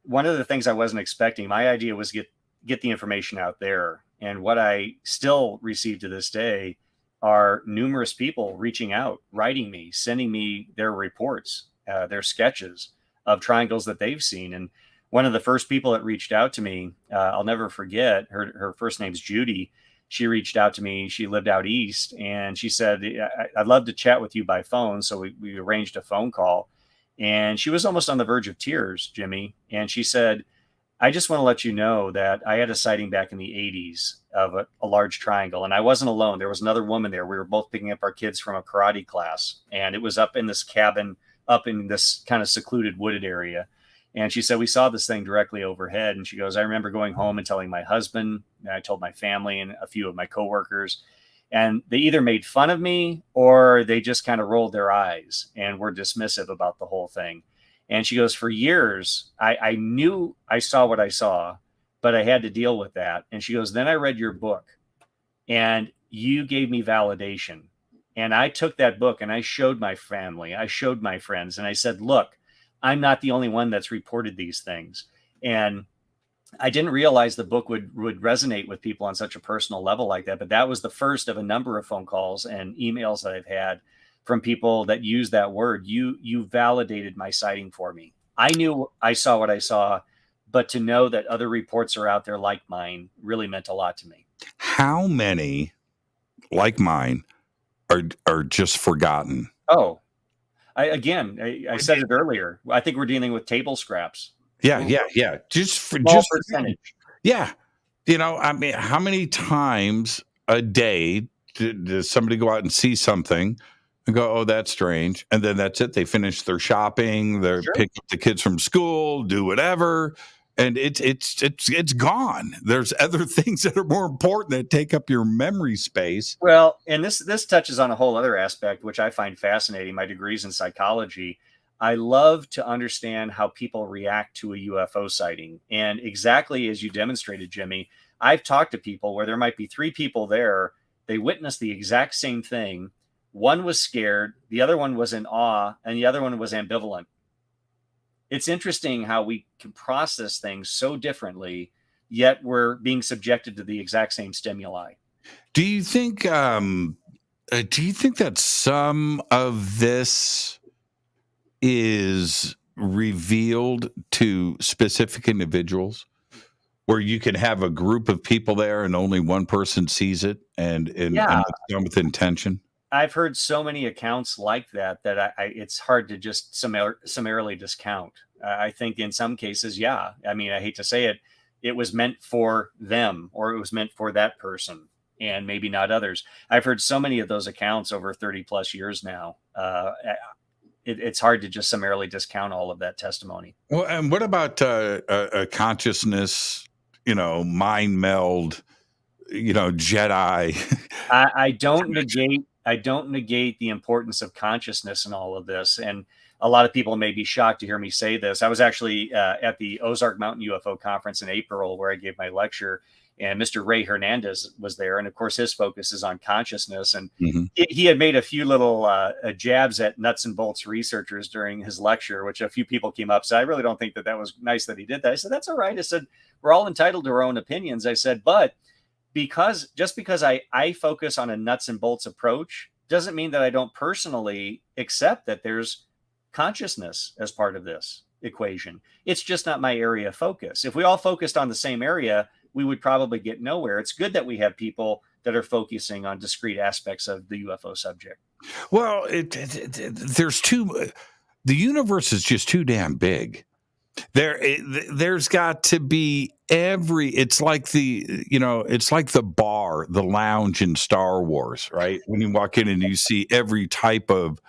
one of the things I wasn't expecting, my idea was get the information out there. And what I still receive to this day are numerous people reaching out, writing me, sending me their reports, their sketches of triangles that they've seen. And one of the first people that reached out to me, I'll never forget, her first name's Judy. She reached out to me. She lived out east, and she said, I'd love to chat with you by phone. So we arranged a phone call, and she was almost on the verge of tears, Jimmy. And she said, I just want to let you know that I had a sighting back in the 80s of a large triangle, and I wasn't alone. There was another woman there. We were both picking up our kids from a karate class, and it was up in this cabin, up in this kind of secluded wooded area. And she said, we saw this thing directly overhead. And she goes, I remember going home and telling my husband, and I told my family and a few of my coworkers, and they either made fun of me or they just kind of rolled their eyes and were dismissive about the whole thing. And she goes, for years, I knew I saw what I saw, but I had to deal with that. And she goes, then I read your book and you gave me validation. And I took that book and I showed my family, I showed my friends, and I said, look, I'm not the only one that's reported these things. And I didn't realize the book would resonate with people on such a personal level like that. But that was the first of a number of phone calls and emails that I've had from people that use that word. You validated my sighting for me. I knew I saw what I saw, but to know that other reports are out there like mine really meant a lot to me. How many like mine are just forgotten? Oh, I said it earlier. I think we're dealing with table scraps. Yeah. Small percentage. Yeah. I mean, how many times a day does somebody go out and see something and go, oh, that's strange. And then that's it. They finish their shopping, they pick up the kids from school, do whatever. And it's gone. There's other things that are more important that take up your memory space. Well, and this touches on a whole other aspect, which I find fascinating. My degree's in psychology. I love to understand how people react to a UFO sighting. And exactly as you demonstrated, Jimmy, I've talked to people where there might be 3 people there. They witnessed the exact same thing. One was scared, the other one was in awe, and the other one was ambivalent. It's interesting how we can process things so differently, yet we're being subjected to the exact same stimuli. Do you think that some of this is revealed to specific individuals, where you can have a group of people there and only one person sees it and it's done with intention? I've heard so many accounts like that it's hard to just summarily discount. I think in some cases, yeah. I mean, I hate to say it, it was meant for them, or it was meant for that person, and maybe not others. I've heard so many of those accounts over 30 plus years now. It's hard to just summarily discount all of that testimony. Well, and what about a consciousness, mind meld, Jedi? I don't negate the importance of consciousness in all of this. And a lot of people may be shocked to hear me say this. I was actually at the Ozark Mountain UFO conference in April, where I gave my lecture, and Mr. Ray Hernandez was there. And of course, his focus is on consciousness. And he had made a few little jabs at nuts and bolts researchers during his lecture, which a few people came up. So I really don't think that was nice that he did that. I said, that's all right. I said, we're all entitled to our own opinions. I said, but because I focus on a nuts and bolts approach doesn't mean that I don't personally accept that there's consciousness as part of this equation. It's just not my area of focus. If we all focused on the same area, we would probably get nowhere. It's good that we have people that are focusing on discrete aspects of the UFO subject. Well, the universe is just too damn big. There's got to be it's like the bar, the lounge in Star Wars, right? When you walk in and you see every type of,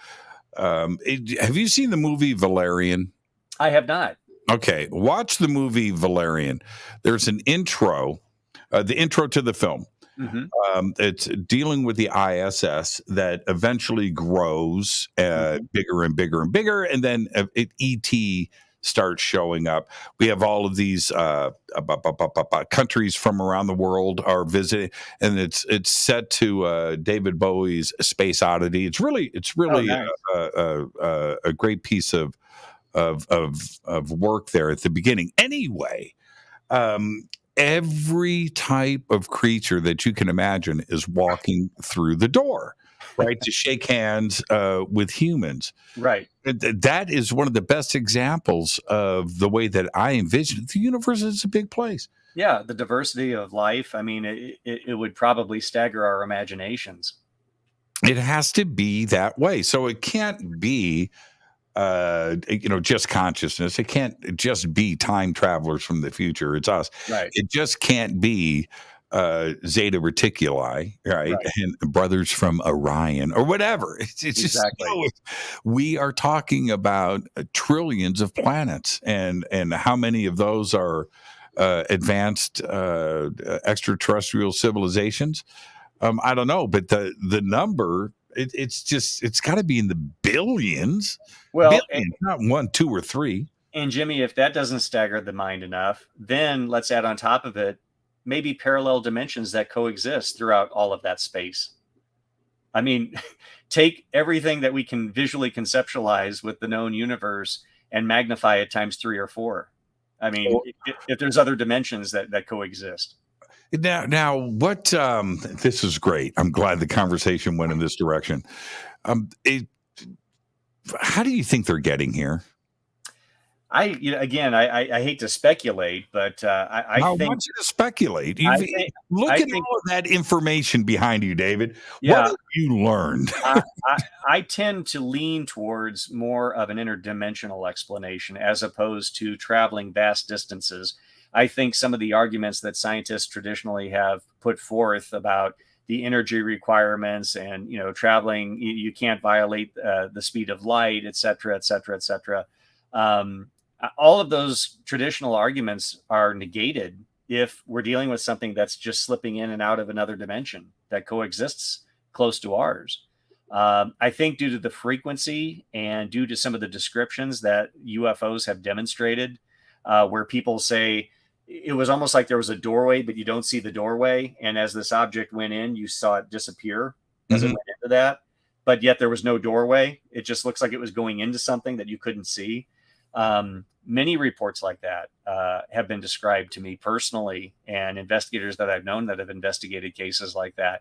have you seen the movie Valerian? I have not. Okay. Watch the movie Valerian. There's an intro, the intro to the film. It's dealing with the ISS that eventually grows bigger and bigger and bigger. And then ET starts showing up. We have all of these countries from around the world are visiting, and it's set to David Bowie's Space Oddity. It's really nice. A great piece of work there at the beginning. Anyway, every type of creature that you can imagine is walking through the door, right, to shake hands with humans. Right. That is one of the best examples of the way that I envision it. The universe is a big place. Yeah, the diversity of life. I mean, it would probably stagger our imaginations. It has to be that way. So it can't be, just consciousness. It can't just be time travelers from the future. It's us. Right. It just can't be Zeta Reticuli, right? And brothers from Orion or whatever. It's exactly. Just, we are talking about trillions of planets, and how many of those are advanced extraterrestrial civilizations? I don't know, but the number, it's got to be in the billions. Well, billions, not 1, 2, or 3. And Jimmy, if that doesn't stagger the mind enough, then let's add on top of it maybe parallel dimensions that coexist throughout all of that space. I mean, take everything that we can visually conceptualize with the known universe and magnify it times 3 or 4. I mean, if there's other dimensions that coexist. Now, what? This is great. I'm glad the conversation went in this direction. How do you think they're getting here? I hate to speculate, but I I think want you to speculate. I think Look I at think all of that information behind you, David. What yeah. have you learned? I tend to lean towards more of an interdimensional explanation as opposed to traveling vast distances. I think some of the arguments that scientists traditionally have put forth about the energy requirements and traveling, you can't violate the speed of light, et cetera, et cetera, et cetera. Um, all of those traditional arguments are negated if we're dealing with something that's just slipping in and out of another dimension that coexists close to ours. I think due to the frequency and due to some of the descriptions that UFOs have demonstrated, where people say it was almost like there was a doorway, but you don't see the doorway. And as this object went in, you saw it disappear as it went into that. But yet there was no doorway. It just looks like it was going into something that you couldn't see. Many reports like that have been described to me personally, and investigators that I've known that have investigated cases like that.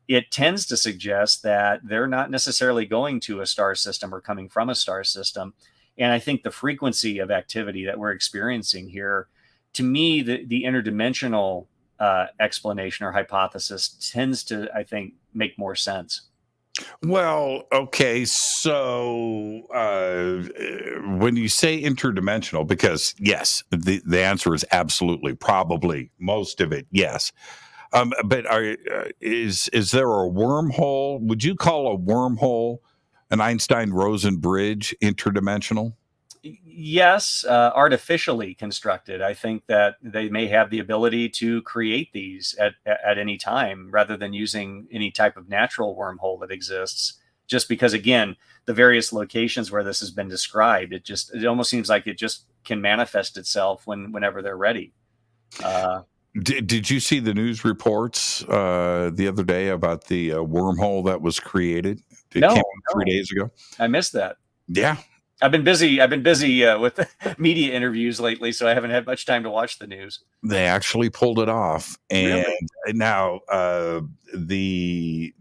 It tends to suggest that they're not necessarily going to a star system or coming from a star system. And I think the frequency of activity that we're experiencing here, to me, the interdimensional explanation or hypothesis tends to, I think, make more sense. Well, okay. So when you say interdimensional, because yes, the answer is absolutely, probably most of it, yes. But is there a wormhole? Would you call a wormhole an Einstein-Rosen bridge interdimensional? Yes, artificially constructed. I think that they may have the ability to create these at any time rather than using any type of natural wormhole that exists. Just because, again, the various locations where this has been described, it almost seems like it just can manifest itself whenever they're ready. Did you see the news reports the other day about the wormhole that was created? It came out 3 days ago. I missed that. Yeah. I've been busy with media interviews lately, so I haven't had much time to watch the news. They actually pulled it off, and now the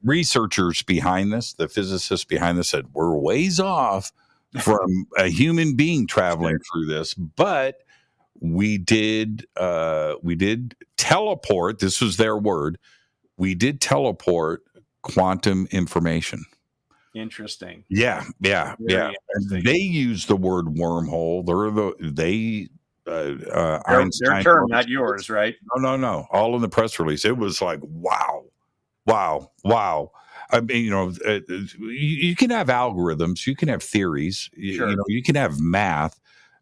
researchers behind this, the physicists behind this, said we're ways off from a human being traveling through this, but we did teleport. This was their word. We did teleport quantum information. Interesting. Yeah. They use the word wormhole. Their term, not yours, right? No. All in the press release. It was like, wow. I mean, you can have algorithms, you can have theories, you can have math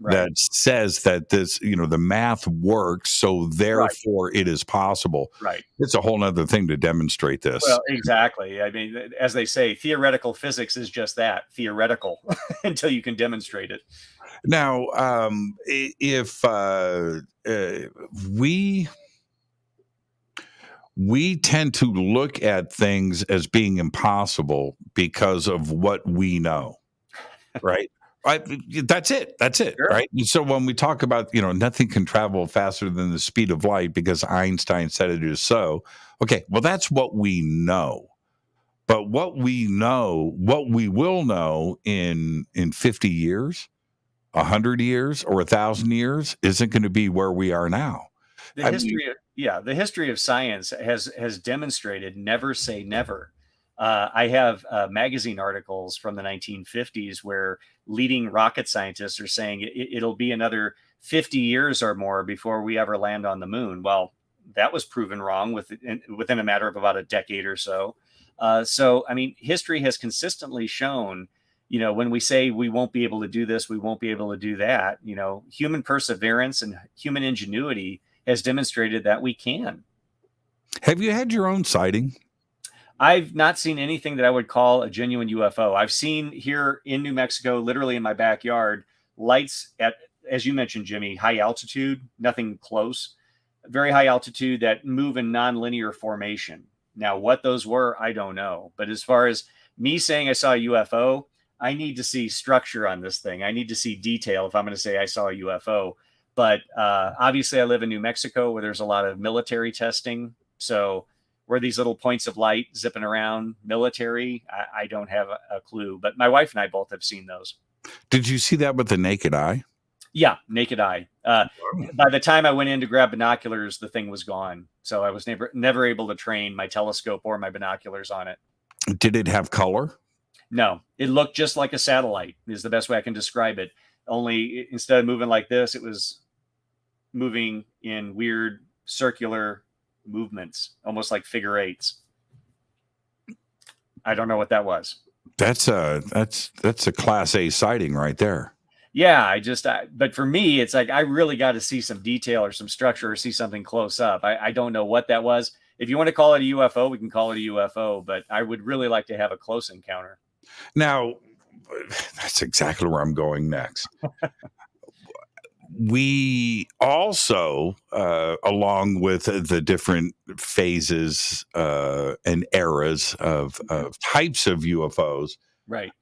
that says that this, the math works, so therefore it is possible. Right. It's a whole nother thing to demonstrate this. Well, exactly. I mean, as they say, theoretical physics is just that, theoretical, until you can demonstrate it. Now, if we tend to look at things as being impossible because of what we know, right? That's it. Sure. Right. So when we talk about, nothing can travel faster than the speed of light because Einstein said it is so. Okay. Well, that's what we know. But what we will know in 50 years, 100 years, or 1,000 years isn't going to be where we are now. The history of science has demonstrated never say never. I have magazine articles from the 1950s where leading rocket scientists are saying it'll be another 50 years or more before we ever land on the moon. Well, that was proven wrong within a matter of about a decade or so. So, I mean, history has consistently shown, when we say we won't be able to do this, we won't be able to do that, human perseverance and human ingenuity has demonstrated that we can. Have you had your own sighting? I've not seen anything that I would call a genuine UFO. I've seen here in New Mexico, literally in my backyard, lights at, as you mentioned, Jimmy, high altitude, nothing close, very high altitude that move in nonlinear formation. Now, what those were, I don't know. But as far as me saying I saw a UFO, I need to see structure on this thing. I need to see detail if I'm going to say I saw a UFO. But obviously, I live in New Mexico where there's a lot of military testing. So where these little points of light zipping around military, I don't have a clue. But my wife and I both have seen those. Did you see that with the naked eye? Yeah, naked eye. By the time I went in to grab binoculars, the thing was gone. So I was never able to train my telescope or my binoculars on it. Did it have color? No, it looked just like a satellite is the best way I can describe it. Only instead of moving like this, it was moving in weird circular movements, almost like figure eights. I don't know what that was. That's a Class A sighting right there. Yeah, but for me, it's like I really got to see some detail or some structure or see something close up. I don't know what that was. If you want to call it a UFO, we can call it a UFO, but I would really like to have a close encounter. Now, that's exactly where I'm going next. We also, along with the different phases and eras of types of UFOs, right?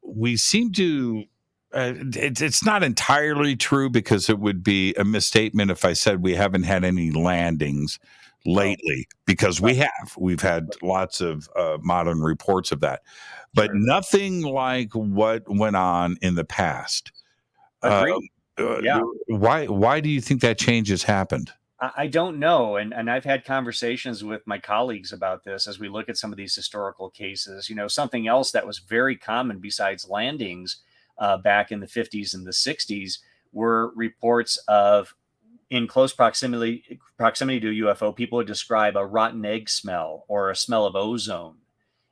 We seem to. It's not entirely true, because it would be a misstatement if I said we haven't had any landings lately, because we've had lots of modern reports of that, but nothing like what went on in the past. Agreed. Yeah. Why do you think that change has happened? I don't know. And I've had conversations with my colleagues about this as we look at some of these historical cases. You know, something else that was very common besides landings back in the 50s and the 60s were reports of, in close proximity to a UFO, people would describe a rotten egg smell or a smell of ozone.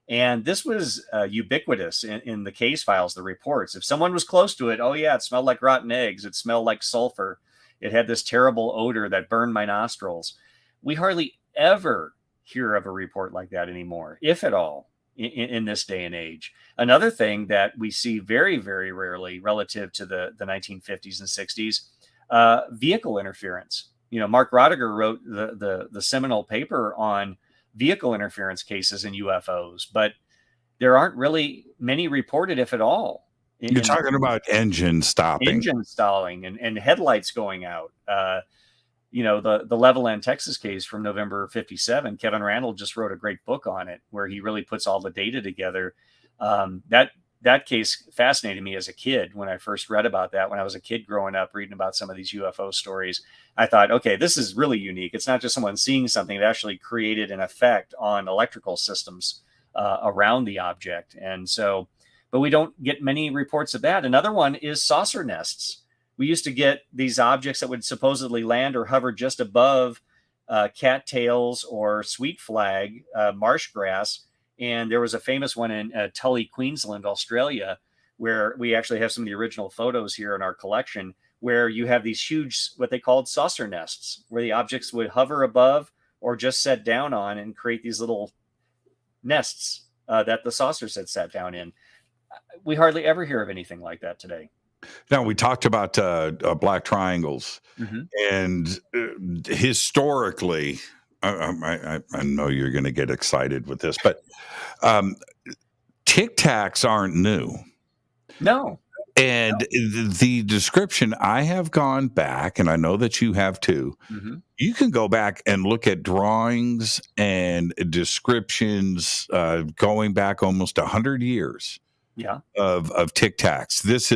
And this was ubiquitous in the case files, the reports. If someone was close to it, oh yeah, it smelled like rotten eggs. It smelled like sulfur. It had this terrible odor that burned my nostrils. We hardly ever hear of a report like that anymore, if at all, in this day and age. Another thing that we see very, very rarely relative to the 1950s and 60s, vehicle interference. You know, Mark Rodiger wrote the seminal paper on vehicle interference cases in UFOs, but there aren't really many reported, if at all. You're talking about engine stopping, engine stalling, and headlights going out. You know, the Levelland, Texas case from November 57, Kevin Randall just wrote a great book on it where he really puts all the data together. That case fascinated me as a kid when I first read about that. When I was a kid growing up, reading about some of these UFO stories, I thought, okay, this is really unique. It's not just someone seeing something. It actually created an effect on electrical systems around the object. And so, but we don't get many reports of that. Another one is saucer nests. We used to get these objects that would supposedly land or hover just above cattails or sweet flag, marsh grass. And there was a famous one in Tully, Queensland, Australia, where we actually have some of the original photos here in our collection, where you have these huge, what they called saucer nests, where the objects would hover above or just set down on and create these little nests that the saucers had sat down in. We hardly ever hear of anything like that today. Now, we talked about black triangles, and historically, I know you're going to get excited with this, but Tic Tacs aren't new. No. And the description, I have gone back, and I know that you have too. You can go back and look at drawings and descriptions going back almost 100 years. Yeah. Of Tic Tacs. This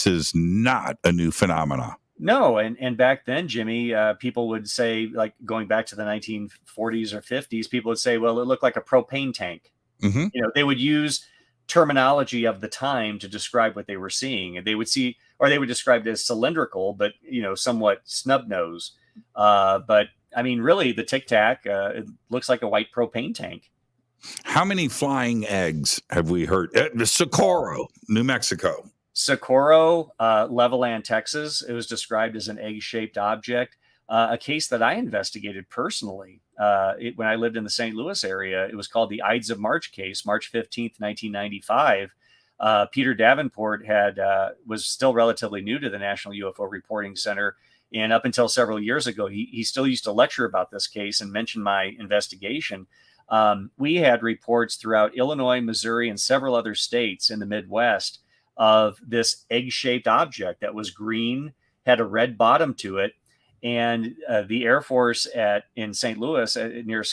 is not a new phenomena. No, and back then, Jimmy, people would say, like going back to the 1940s or 50s, people would say, well, it looked like a propane tank. You know, they would use terminology of the time to describe what they were seeing, and they would describe it as cylindrical, but you know, somewhat snub nose. But I mean, really, the Tic Tac it looks like a white propane tank. How many flying eggs have we heard? Socorro, New Mexico. Socorro, Levelland, Texas. It was described as an egg-shaped object. A case that I investigated personally when I lived in the St. Louis area. It was called the Ides of March case, March 15th, 1995. Peter Davenport was still relatively new to the National UFO Reporting Center. And up until several years ago, he still used to lecture about this case and mention my investigation. We had reports throughout Illinois, Missouri, and several other states in the Midwest of this egg-shaped object that was green, had a red bottom to it. And the Air Force in St. Louis, near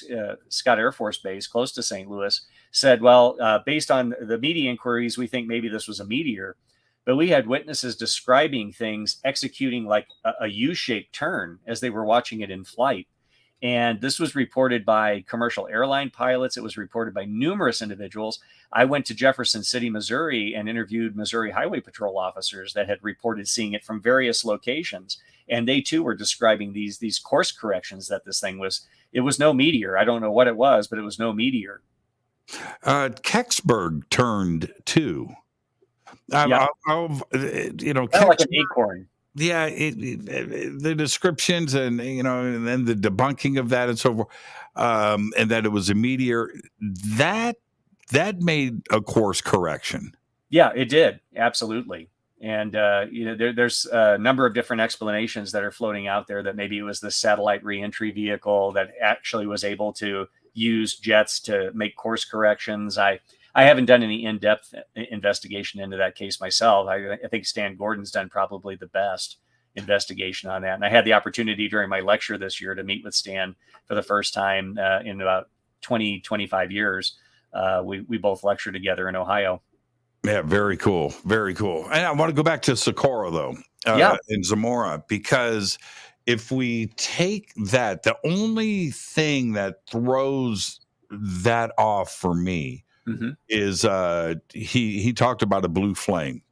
Scott Air Force Base, close to St. Louis, said, well, based on the media inquiries, we think maybe this was a meteor. but we had witnesses describing things executing like a U-shaped turn as they were watching it in flight. And this was reported by commercial airline pilots. It was reported by numerous individuals. I went to Jefferson City, Missouri, and interviewed Missouri Highway Patrol officers that had reported seeing it from various locations. And they too were describing these course corrections that this thing was. It was no meteor. I don't know what it was, but it was no meteor. Kecksburg turned too. Yeah. Kind of like an acorn. Yeah, the descriptions and and then the debunking of that and so forth, and that it was a meteor that made a course correction. Yeah, it did, absolutely. And there's a number of different explanations that are floating out there that maybe it was the satellite reentry vehicle that actually was able to use jets to make course corrections. I haven't done any in-depth investigation into that case myself. I think Stan Gordon's done probably the best investigation on that. And I had the opportunity during my lecture this year to meet with Stan for the first time in about 25 years. We both lectured together in Ohio. Yeah, very cool. Very cool. And I want to go back to Socorro, though, in Zamora, because if we take that, the only thing that throws that off for me is he talked about a blue flame.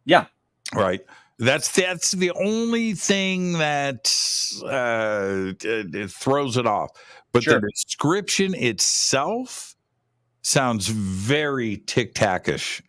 Yeah. Right. That's the only thing that it throws it off. But Sure. The description itself sounds very tic-tac-ish.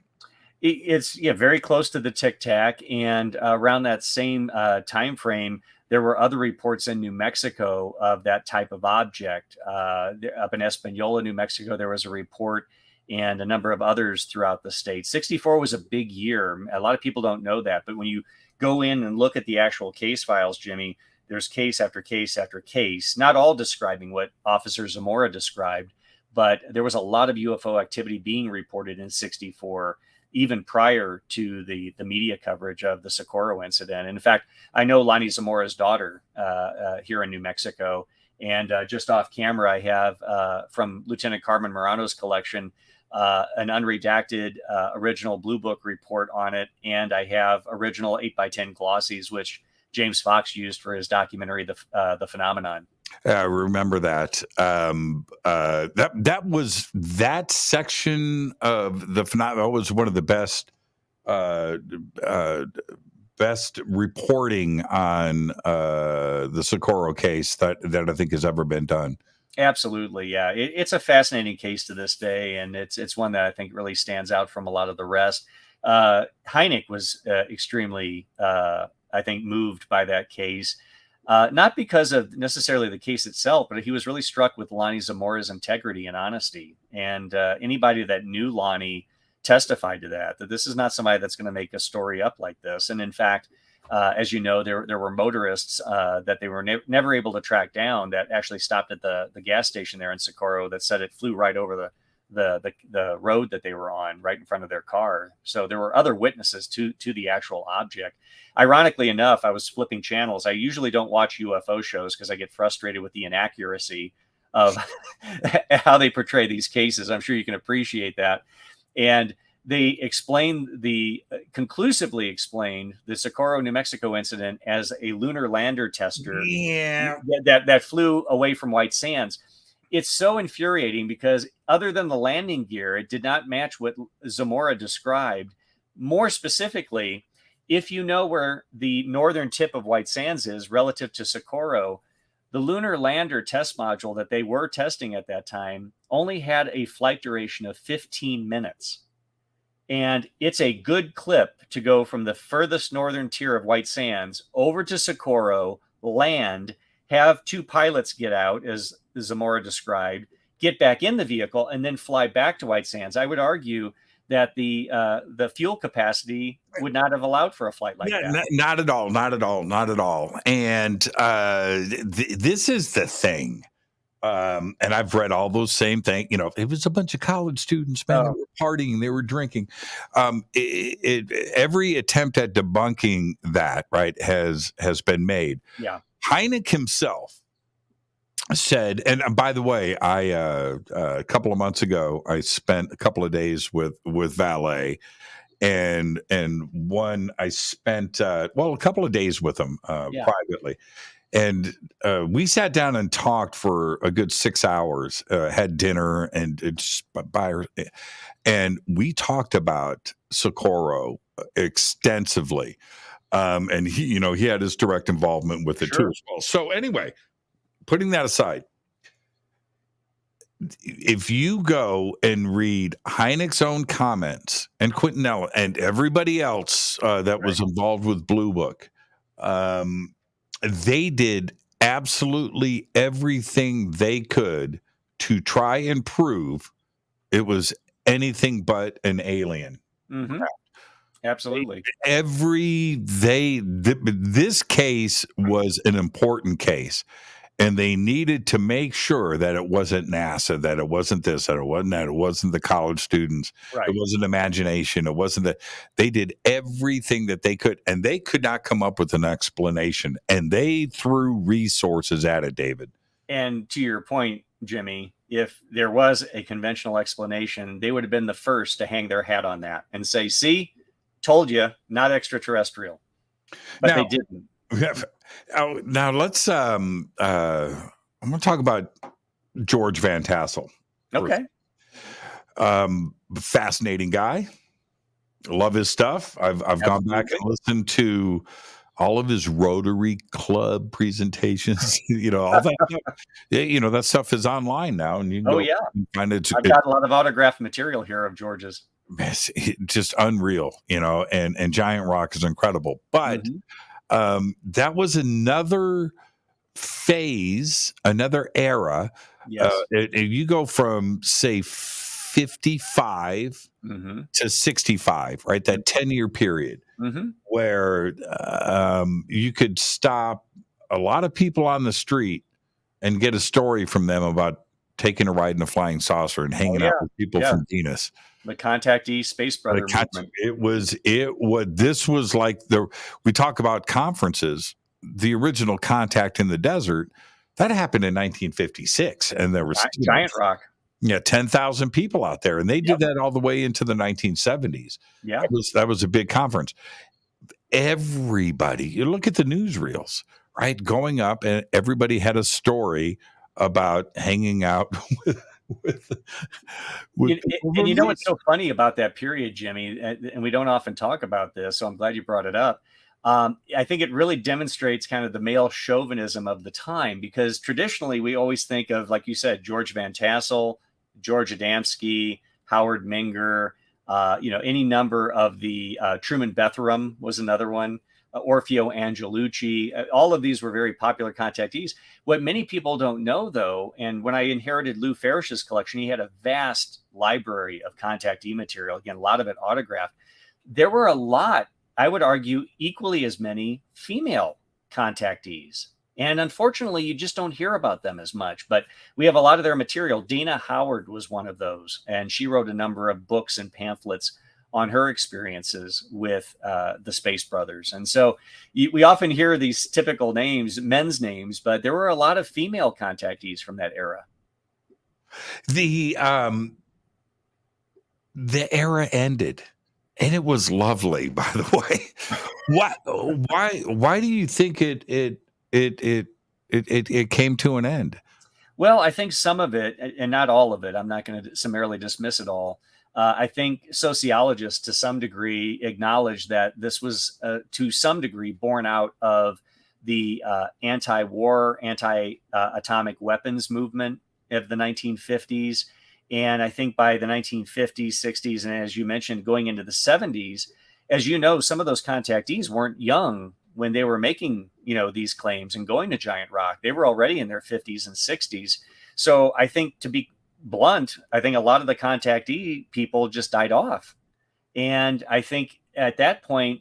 It's very close to the Tic Tac, and around that same time frame, there were other reports in New Mexico of that type of object. Up in Espanola, New Mexico, there was a report, and a number of others throughout the state. 64 was a big year. A lot of people don't know that, but when you go in and look at the actual case files, Jimmy, there's case after case after case, not all describing what Officer Zamora described, but there was a lot of UFO activity being reported in 64. Even prior to the media coverage of the Socorro incident. And in fact, I know Lonnie Zamora's daughter here in New Mexico. And just off camera, I have from Lieutenant Carmen Morano's collection, an unredacted original Blue Book report on it. And I have original 8x10 glossies, which James Fox used for his documentary, The Phenomenon. I remember that. That was that section of the phenomenon was one of the best reporting on the Socorro case that I think has ever been done. Absolutely, yeah. It's a fascinating case to this day, and it's one that I think really stands out from a lot of the rest. Hynek was extremely, I think, moved by that case. Not because of necessarily the case itself, but he was really struck with Lonnie Zamora's integrity and honesty. And anybody that knew Lonnie testified to that this is not somebody that's going to make a story up like this. And in fact, as you know, there were motorists that they were never able to track down that actually stopped at the gas station there in Socorro that said it flew right over the road that they were on, right in front of their car. So there were other witnesses to the actual object. Ironically enough, I was flipping channels. I usually don't watch UFO shows because I get frustrated with the inaccuracy of how they portray these cases. I'm sure you can appreciate that. And they conclusively explained the Socorro, New Mexico incident as a lunar lander tester that flew away from White Sands. It's so infuriating because other than the landing gear, it did not match what Zamora described. More specifically, if you know where the northern tip of White Sands is relative to Socorro, the lunar lander test module that they were testing at that time only had a flight duration of 15 minutes. And it's a good clip to go from the furthest northern tier of White Sands over to Socorro, land, have two pilots get out, as Zamora described, get back in the vehicle, and then fly back to White Sands. I would argue that the fuel capacity would not have allowed for a flight like that. Not at all. And this is the thing. And I've read all those same things. It was a bunch of college students, man. They were partying, they were drinking. Every attempt at debunking that, right, has been made. Yeah. Hynek himself said, and by the way, a couple of months ago, I spent a couple of days with Valet, and one I spent a couple of days with him privately, and we sat down and talked for a good 6 hours, had dinner and we talked about Socorro extensively, and he had his direct involvement with it too as well. So anyway, putting that aside, if you go and read Hynek's own comments and Quintanilla and everybody else that was involved with Blue Book, they did absolutely everything they could to try and prove it was anything but an alien. Mm-hmm. Absolutely. This case was an important case. And they needed to make sure that it wasn't NASA, that it wasn't this, that it wasn't that, it wasn't the college students, it wasn't imagination, it wasn't that. They did everything that they could, and they could not come up with an explanation. And they threw resources at it, David. And to your point, Jimmy, if there was a conventional explanation, they would have been the first to hang their hat on that and say, "See, told you, not extraterrestrial." But they didn't. Now let's I'm going to talk about George Van Tassel. Okay. Fascinating guy. Love his stuff. I've gone back and listened to all of his Rotary Club presentations. All that stuff. That stuff is online now, and you can and find it. I've got a lot of autographed material here of George's. It's just unreal, and Giant Rock is incredible. But that was another phase, another era. Yes. You go from, say, 55 to 65, right? That 10-year period where you could stop a lot of people on the street and get a story from them about taking a ride in a flying saucer and hanging out with people from Venus. The contactee space brother movement. This was like we talk about conferences, the original Contact in the Desert, that happened in 1956. And there was Giant Rock. 10,000 people out there. And they did that all the way into the 1970s. Yeah. That was a big conference. Everybody, you look at the newsreels, right? Going up, and everybody had a story about hanging out with and what's so funny about that period, Jimmy, and we don't often talk about this, so I'm glad you brought it up. I think it really demonstrates kind of the male chauvinism of the time, because traditionally we always think of, like you said, George Van Tassel, George Adamski, Howard Menger, any number of the Truman Bethurum was another one. Orfeo Angelucci, all of these were very popular contactees. What many people don't know, though, and when I inherited Lou Farish's collection, he had a vast library of contactee material. Again, a lot of it autographed. There were a lot, I would argue, equally as many female contactees. And unfortunately, you just don't hear about them as much. But we have a lot of their material. Dana Howard was one of those, and she wrote a number of books and pamphlets on her experiences with the Space Brothers. And so we often hear these typical names, men's names, but there were a lot of female contactees from that era. The era ended, and it was lovely, by the way. Why do you think it came to an end? Well, I think some of it, and not all of it, I'm not going to summarily dismiss it all. I think sociologists, to some degree, acknowledge that this was, to some degree, born out of the anti-war, anti-atomic weapons movement of the 1950s. And I think by the 1950s, 60s, and as you mentioned, going into the 70s, as you know, some of those contactees weren't young when they were making, these claims and going to Giant Rock. They were already in their 50s and 60s. So I think, to be blunt, I think a lot of the contactee people just died off. And I think at that point,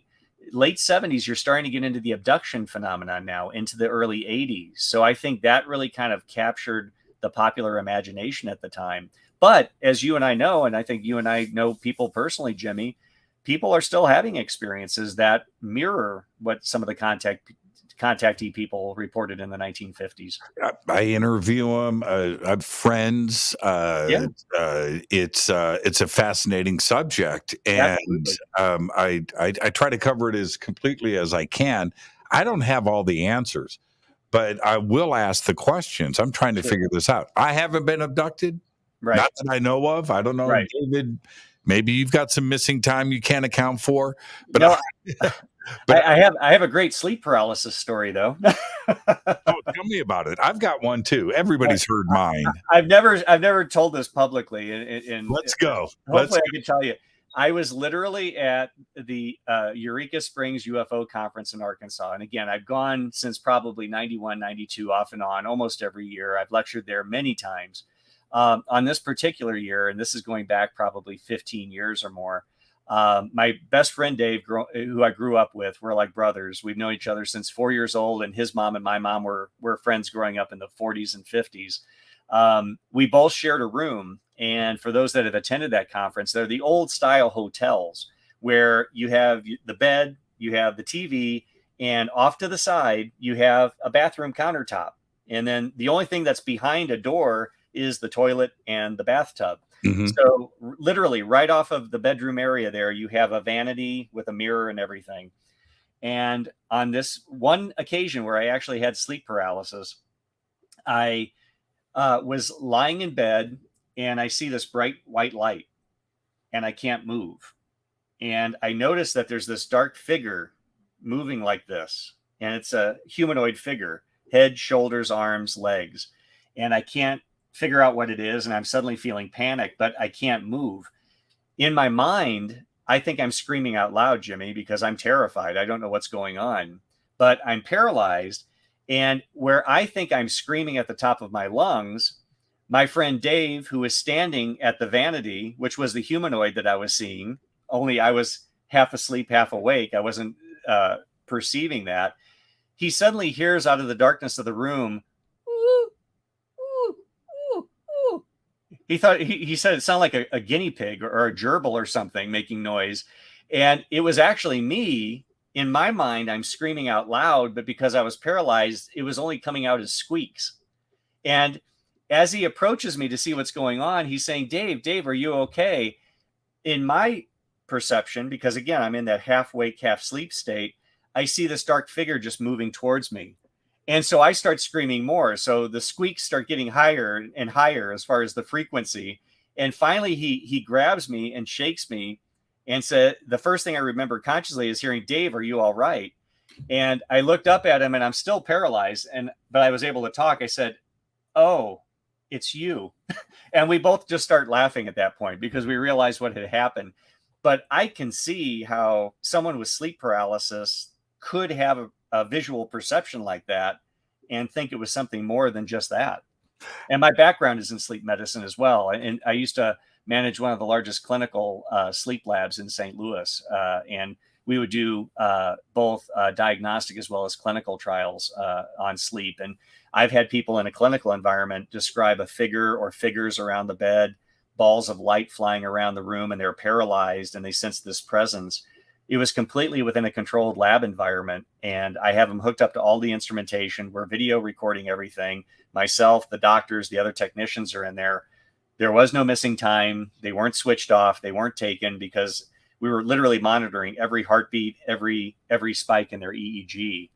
late 70s, you're starting to get into the abduction phenomenon now, into the early 80s. So I think that really kind of captured the popular imagination at the time. But as you and I know, and I think you and I know people personally, Jimmy, people are still having experiences that mirror what some of the contactee people reported in the 1950s. I interview them. I have friends. It's a fascinating subject, and I try to cover it as completely as I can. I don't have all the answers, but I will ask the questions. I'm trying to figure this out. I haven't been abducted, not that I know of. I don't know, David. Maybe you've got some missing time you can't account for, but no, I have a great sleep paralysis story though. Tell me about it. I've got one too. Everybody's heard mine. I've never told this publicly. And let's go. Hopefully, I can tell you. I was literally at the Eureka Springs UFO conference in Arkansas. And again, I've gone since probably 91, 92, off and on, almost every year. I've lectured there many times. On this particular year, and this is going back probably 15 years or more, my best friend Dave, who I grew up with, we're like brothers. We've known each other since 4 years old, and his mom and my mom were friends growing up in the 40s and 50s. We both shared a room. And for those that have attended that conference, they're the old style hotels where you have the bed, you have the TV, and off to the side, you have a bathroom countertop. And then the only thing that's behind a door is the toilet and the bathtub. Mm-hmm. So literally right off of the bedroom area there, you have a vanity with a mirror and everything. And on this one occasion where I actually had sleep paralysis, I was lying in bed, and I see this bright white light, and I can't move. And I notice that there's this dark figure moving like this, and it's a humanoid figure, head, shoulders, arms, legs. And I can't figure out what it is, and I'm suddenly feeling panic, but I can't move. In my mind, I think I'm screaming out loud, Jimmy, because I'm terrified. I don't know what's going on, but I'm paralyzed. And where I think I'm screaming at the top of my lungs, my friend Dave, who was standing at the vanity, which was the humanoid that I was seeing, only I was half asleep, half awake. I wasn't perceiving that. He suddenly hears out of the darkness of the room, ooh, ooh, ooh, ooh. He thought he said it sounded like a guinea pig or a gerbil or something making noise. And it was actually me. In my mind, I'm screaming out loud, but because I was paralyzed, it was only coming out as squeaks. And as he approaches me to see what's going on, he's saying, Dave, are you okay? In my perception, because again, I'm in that half wake, half sleep state, I see this dark figure just moving towards me. And so I start screaming more. So the squeaks start getting higher and higher as far as the frequency. And finally, he grabs me and shakes me and said, the first thing I remember consciously is hearing, Dave, are you all right? And I looked up at him, and I'm still paralyzed, but I was able to talk. I said, oh, it's you. And we both just start laughing at that point because we realized what had happened. But I can see how someone with sleep paralysis could have a visual perception like that and think it was something more than just that. And my background is in sleep medicine as well. And I used to manage one of the largest clinical sleep labs in St. Louis. And we would do both diagnostic as well as clinical trials on sleep. And I've had people in a clinical environment describe a figure or figures around the bed, balls of light flying around the room, and they're paralyzed and they sense this presence. It was completely within a controlled lab environment. And I have them hooked up to all the instrumentation. We're video recording everything. Myself, the doctors, the other technicians are in there. There was no missing time. They weren't switched off. They weren't taken because we were literally monitoring every heartbeat, every spike in their EEG.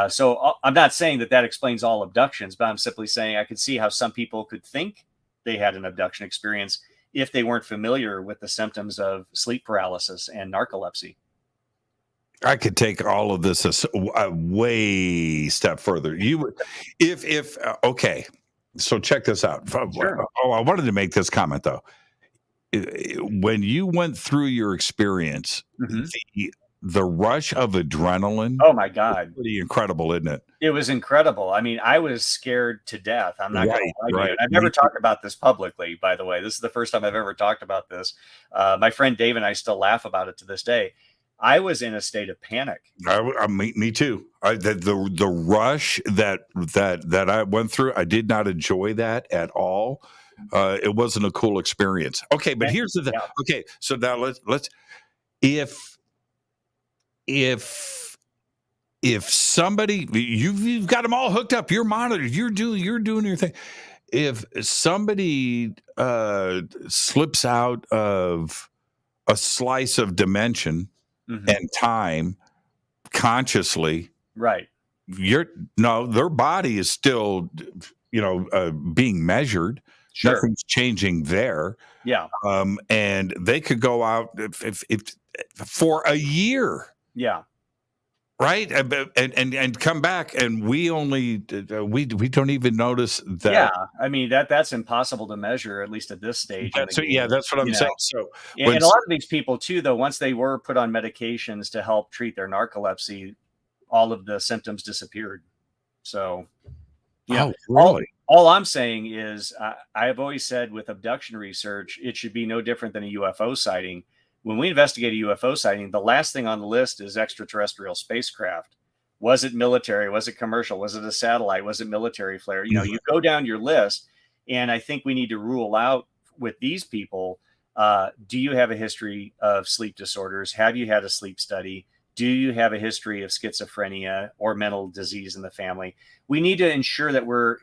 So I'm not saying that explains all abductions, but I'm simply saying I could see how some people could think they had an abduction experience if they weren't familiar with the symptoms of sleep paralysis and narcolepsy. I could take all of this a way step further. Okay. So check this out. Sure. Oh, I wanted to make this comment though. When you went through your experience, the rush of adrenaline. Oh my God. Pretty incredible, isn't it? It was incredible. I mean, I was scared to death. I'm not going to lie to you. I've never talked about this publicly, by the way. This is the first time I've ever talked about this. My friend Dave and I still laugh about it to this day. I was in a state of panic. Me too. The rush that I went through, I did not enjoy that at all. It wasn't a cool experience. Okay, but here's the thing. Yeah. Okay, so now let's if if somebody, you've got them all hooked up, you're monitored, you're doing your thing. If somebody slips out of a slice of dimension and time consciously, Right. their body is still, being measured. Sure. Nothing's changing there. Yeah. And they could go out if for a year. Yeah. Right. And come back, and we don't even notice that. Yeah. I mean, that's impossible to measure, at least at this stage. That's what I'm saying. So, and a lot of these people too, though, once they were put on medications to help treat their narcolepsy, all of the symptoms disappeared. So, oh, really? All I'm saying is, I have always said with abduction research, it should be no different than a UFO sighting. When we investigate a UFO sighting, the last thing on the list is extraterrestrial spacecraft. Was it military? Was it commercial? Was it a satellite? Was it military flare? You go down your list, and I think we need to rule out with these people, do you have a history of sleep disorders? Have you had a sleep study? Do you have a history of schizophrenia or mental disease in the family? We need to ensure that we're,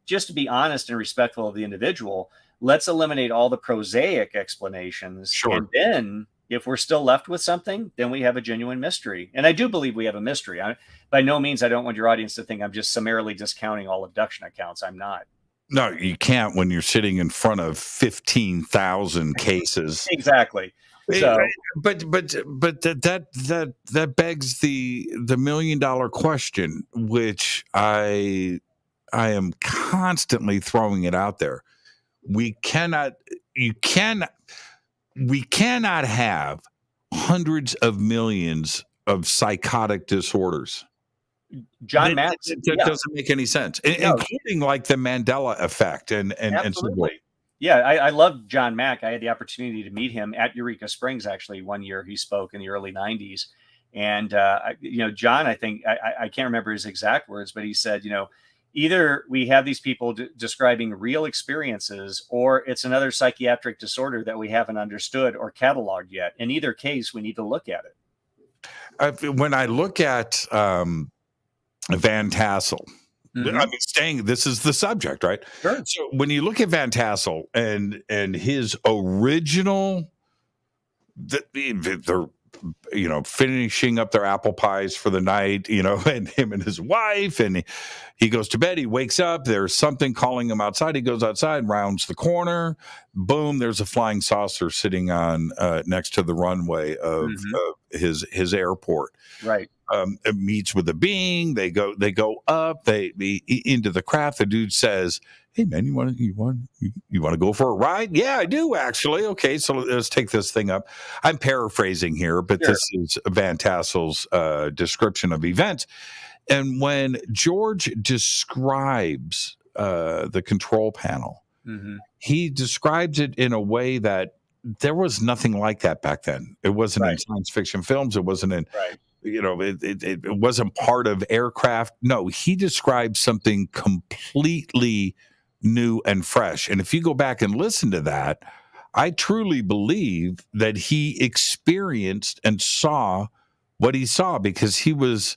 just to be honest and respectful of the individual, let's eliminate all the prosaic explanations. Sure. And then if we're still left with something, then we have a genuine mystery. And I do believe we have a mystery. By no means, I don't want your audience to think I'm just summarily discounting all abduction accounts. I'm not. No, you can't when you're sitting in front of 15,000 cases. Exactly. So, but that begs the $1 million question, which I am constantly throwing it out there. We cannot have hundreds of millions of psychotic disorders. John Mack, that doesn't make any sense, including like the Mandela effect and so forth. Yeah, I love John Mack. I had the opportunity to meet him at Eureka Springs. Actually, one year he spoke in the early '90s, and John, I think I can't remember his exact words, but he said, either we have these people describing real experiences, or it's another psychiatric disorder that we haven't understood or cataloged yet. In either case, we need to look at it. When I look at Van Tassel, I mean, this is the subject, right? Sure. So when you look at Van Tassel and his original, they're finishing up their apple pies for the night, and him and his wife, and he goes to bed, he wakes up, there's something calling him outside, he goes outside, rounds the corner, boom, there's a flying saucer sitting on next to the runway of his airport. Right. It meets with a being, they go up, they into the craft. The dude says, "Hey man, you want to go for a ride?" "Yeah, I do actually." "Okay, so let's take this thing up." I'm paraphrasing here, but This is Van Tassel's description of events. And when George describes the control panel, he describes it in a way that there was nothing like that back then. It wasn't in science fiction films. It wasn't in it wasn't part of aircraft. No, he described something completely new and fresh. And if you go back and listen to that, I truly believe that he experienced and saw what he saw, because he wasn't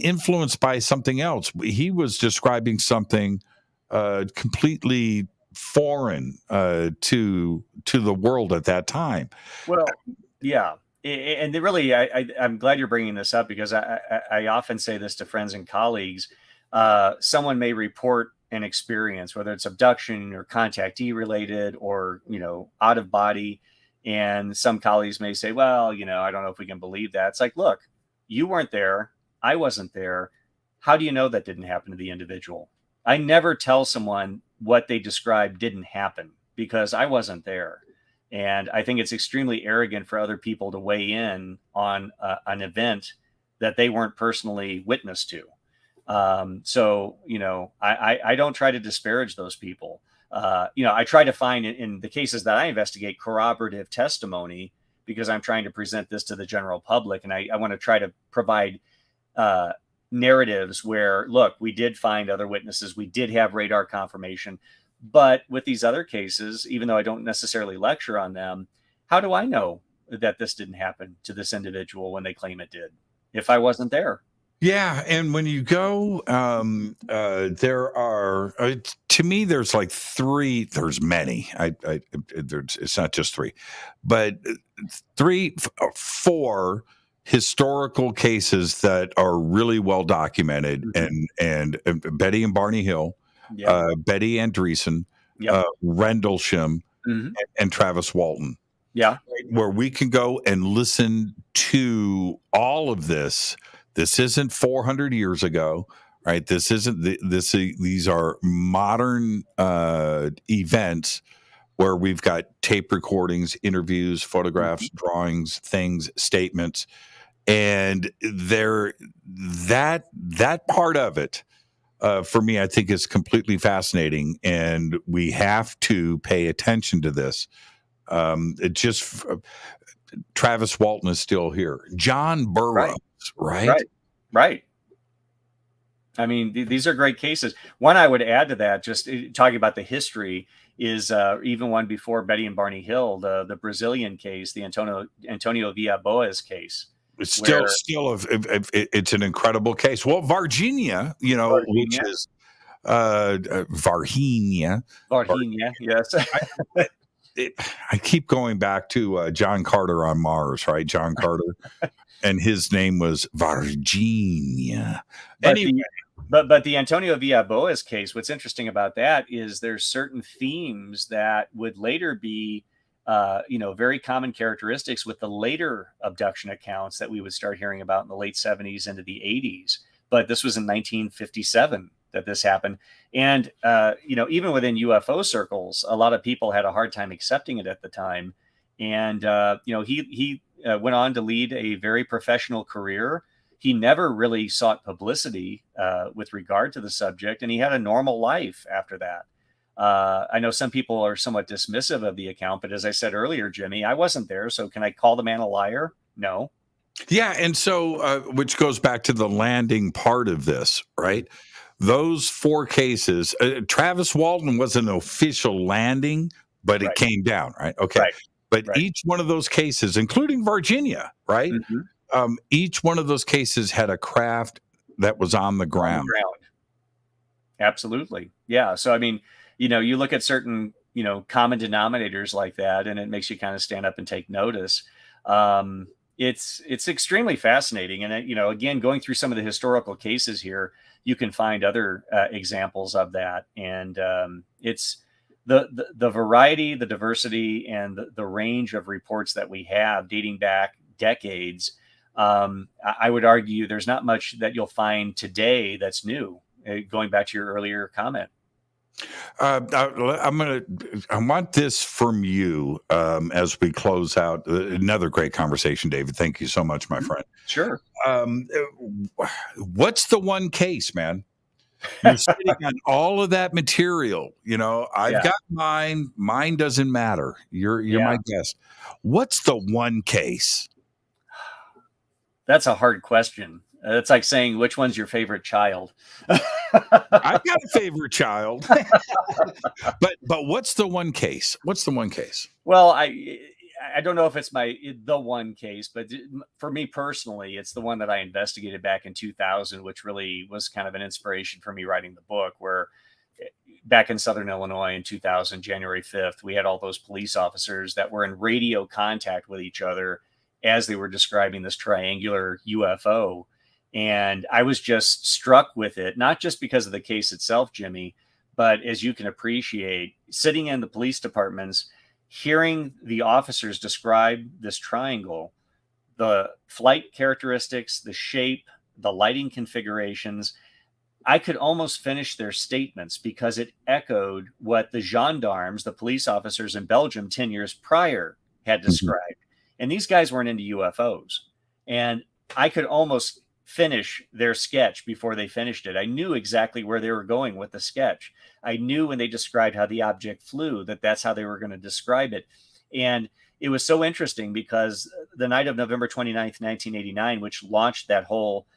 influenced by something else. He was describing something completely foreign to the world at that time. Well, yeah. And really, I'm glad you're bringing this up, because I often say this to friends and colleagues. Someone may report an experience, whether it's abduction or contactee related or, out of body. And some colleagues may say, well, I don't know if we can believe that. It's like, look, you weren't there. I wasn't there. How do you know that didn't happen to the individual? I never tell someone what they described didn't happen, because I wasn't there. And I think it's extremely arrogant for other people to weigh in on an event that they weren't personally witness to. So, I don't try to disparage those people. I try to find, in the cases that I investigate, corroborative testimony, because I'm trying to present this to the general public. And I want to try to provide narratives where, look, we did find other witnesses. We did have radar confirmation. But with these other cases, even though I don't necessarily lecture on them, how do I know that this didn't happen to this individual when they claim it did? if I wasn't there. Yeah, and when you go, there are to me, there's like three. There's many. It's not just three, but four historical cases that are really well documented, and Betty and Barney Hill, Betty Andreessen, Rendlesham, and Travis Walton. Yeah, where we can go and listen to all of this. This isn't 400 years ago, right? This isn't these are modern events where we've got tape recordings, interviews, photographs, drawings, things, statements, and that part of it for me, I think is completely fascinating, and we have to pay attention to this. Travis Walton is still here. John Burroughs, right. I mean, these are great cases. One I would add to that, just talking about the history, is even one before Betty and Barney Hill, the Brazilian case, the Antonio Villaboas case. It's still it's an incredible case. Well, Varginha, which is Varginha, yes. I keep going back to John Carter on Mars, right? John Carter, and his name was Varginha. Anyway. But the Antonio Villaboas case, what's interesting about that is there's certain themes that would later be, very common characteristics with the later abduction accounts that we would start hearing about in the late 70s into the 80s. But this was in 1957 that this happened. And, even within UFO circles, a lot of people had a hard time accepting it at the time. And, he went on to lead a very professional career. He never really sought publicity with regard to the subject, and he had a normal life after that. I know some people are somewhat dismissive of the account, but as I said earlier, Jimmy, I wasn't there. So can I call the man a liar? No. Yeah. And so, which goes back to the landing part of this, right? Those four cases, Travis Walton was an official landing, but it came down, right? Okay. Right. But each one of those cases, including Varginha, right? Each one of those cases had a craft that was on the ground. Absolutely. Yeah. So, I mean, you look at certain, common denominators like that, and it makes you kind of stand up and take notice. It's extremely fascinating. And, again, going through some of the historical cases here, you can find other examples of that. And it's the variety, the diversity, and the range of reports that we have dating back decades. I would argue there's not much that you'll find today that's new, going back to your earlier comment. I want this from you as we close out. Another great conversation, David. Thank you so much, my friend. Sure. What's the one case, man? You're sitting on all of that material. I've got mine. Mine doesn't matter. You're my guest. What's the one case? That's a hard question. It's like saying, which one's your favorite child? I've got a favorite child. but what's the one case? Well, I don't know if it's the one case, but for me personally, it's the one that I investigated back in 2000, which really was kind of an inspiration for me writing the book, where back in Southern Illinois in 2000, January 5th, we had all those police officers that were in radio contact with each other as they were describing this triangular UFO. And I was just struck with it, not just because of the case itself, Jimmy, but as you can appreciate, sitting in the police departments, hearing the officers describe this triangle, the flight characteristics, the shape, the lighting configurations, I could almost finish their statements because it echoed what the gendarmes, the police officers in Belgium 10 years prior had described. And these guys weren't into UFOs. And I could almost finish their sketch before they finished it. I knew exactly where they were going with the sketch. I knew when they described how the object flew, that's how they were going to describe it. And it was so interesting because the night of November 29th, 1989, which launched that whole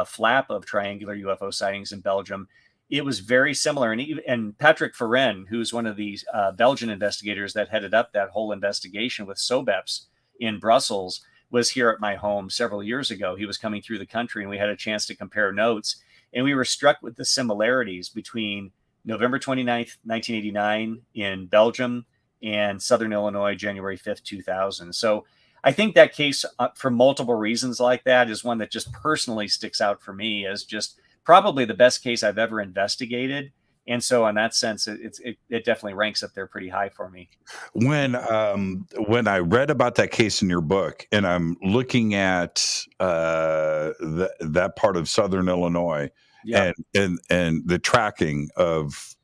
flap of triangular UFO sightings in Belgium, it was very similar. And Patrick Ferren, who's one of these Belgian investigators that headed up that whole investigation with SOBEPS in Brussels, was here at my home several years ago. He was coming through the country, and we had a chance to compare notes. And we were struck with the similarities between November 29th, 1989 in Belgium and Southern Illinois, January 5th, 2000. So I think that case, for multiple reasons like that, is one that just personally sticks out for me as just probably the best case I've ever investigated. And so in that sense, it definitely ranks up there pretty high for me. When I read about that case in your book, and I'm looking at that part of Southern Illinois, Yeah. and the tracking of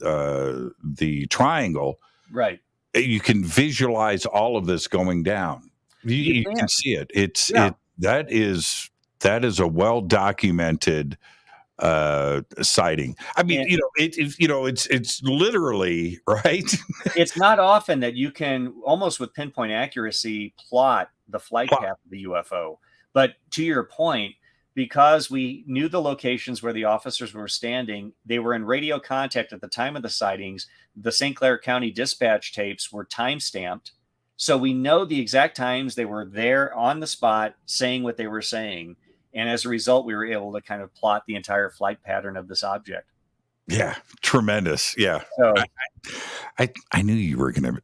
the triangle, Right. you can visualize all of this going down. You can see it. That is a well documented sighting. I mean, it's literally right. It's not often that you can almost with pinpoint accuracy plot the flight path of the UFO. But to your point, because we knew the locations where the officers were standing, they were in radio contact at the time of the sightings. The St. Clair County dispatch tapes were time-stamped. So we know the exact times they were there on the spot saying what they were saying. And as a result, we were able to kind of plot the entire flight pattern of this object. Yeah, tremendous. Yeah. So I knew you were going to,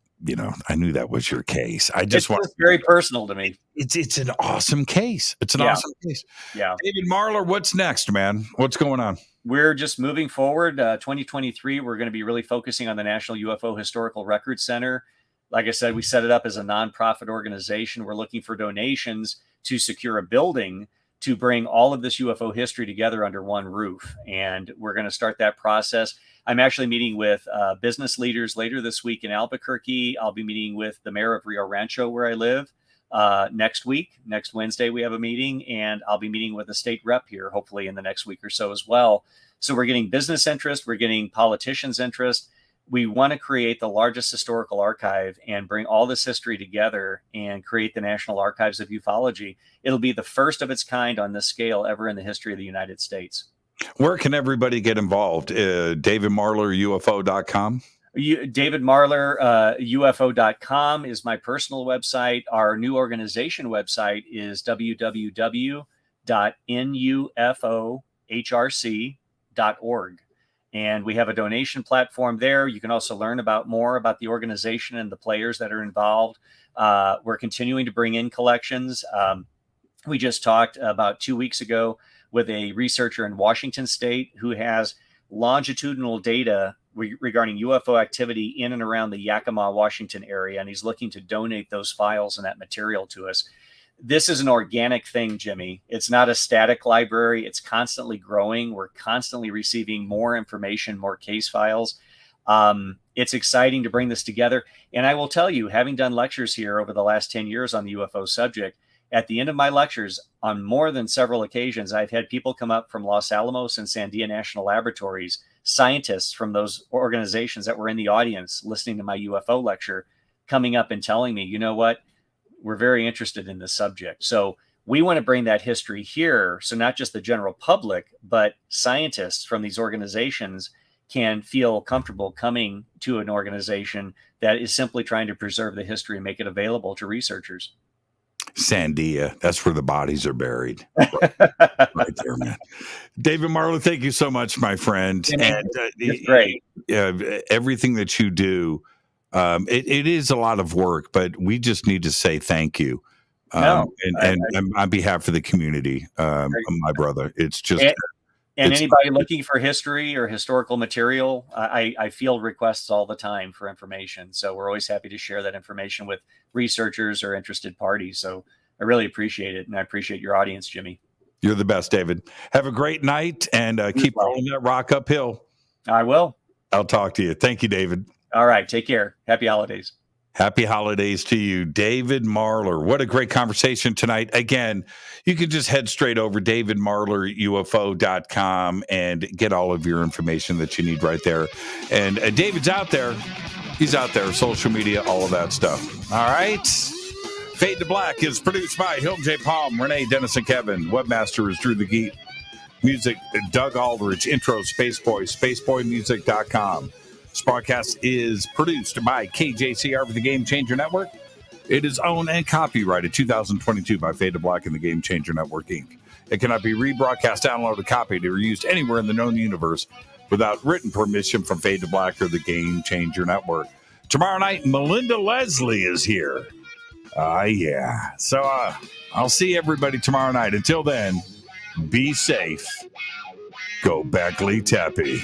I knew that was your case. It's very personal to me. It's an awesome case. It's an awesome case. Yeah. David Marler, what's next, man? What's going on? We're just moving forward. 2023, we're going to be really focusing on the National UFO Historical Records Center. Like I said, we set it up as a nonprofit organization. We're looking for donations to secure a building to bring all of this UFO history together under one roof. And we're going to start that process. I'm actually meeting with business leaders later this week in Albuquerque. I'll be meeting with the mayor of Rio Rancho, where I live, next week. Next Wednesday, we have a meeting, and I'll be meeting with a state rep here, hopefully in the next week or so as well. So we're getting business interest. We're getting politicians' interest. We want to create the largest historical archive and bring all this history together and create the National Archives of Ufology. It'll be the first of its kind on this scale ever in the history of the United States. Where can everybody get involved? DavidMarlerUFO.com? David Marler, UFO.com is my personal website. Our new organization website is www.nufohrc.org. And we have a donation platform there. You can also learn more about the organization and the players that are involved. We're continuing to bring in collections. We just talked about 2 weeks ago with a researcher in Washington State who has longitudinal data regarding UFO activity in and around the Yakima, Washington area. And he's looking to donate those files and that material to us. This is an organic thing, Jimmy. It's not a static library. It's constantly growing. We're constantly receiving more information, more case files. It's exciting to bring this together. And I will tell you, having done lectures here over the last 10 years on the UFO subject, at the end of my lectures, on more than several occasions, I've had people come up from Los Alamos and Sandia National Laboratories, scientists from those organizations that were in the audience listening to my UFO lecture, coming up and telling me, you know what? We're very interested in this subject. So we want to bring that history here. So not just the general public, but scientists from these organizations can feel comfortable coming to an organization that is simply trying to preserve the history and make it available to researchers. Sandia, that's where the bodies are buried. Right there, man. David Marler, thank you so much, my friend. And it's great. Everything that you do, it is a lot of work, but we just need to say thank you. And on behalf of the community, my brother, it's just. And anybody looking for history or historical material, I field requests all the time for information. So we're always happy to share that information with researchers or interested parties. So I really appreciate it. And I appreciate your audience, Jimmy. You're the best, David. Have a great night and keep rolling that rock uphill. I will. I'll talk to you. Thank you, David. All right. Take care. Happy holidays. Happy holidays to you, David Marler. What a great conversation tonight. Again, you can just head straight over DavidMarlerUFO.com and get all of your information that you need right there. And David's out there. He's out there, social media, all of that stuff. All right. Fade to Black is produced by Hill J. Palm, Renee, Dennis, and Kevin. Webmaster is Drew the Geek. Music, Doug Aldrich. Intro, Spaceboy, SpaceboyMusic.com. This broadcast is produced by KJCR for the Game Changer Network. It is owned and copyrighted 2022 by Fade to Black and the Game Changer Network, Inc. It cannot be rebroadcast, downloaded, copied, or used anywhere in the known universe without written permission from Fade to Black or the Game Changer Network. Tomorrow night, Melinda Leslie is here. Yeah. So I'll see everybody tomorrow night. Until then, be safe. Go Beckley Tappy.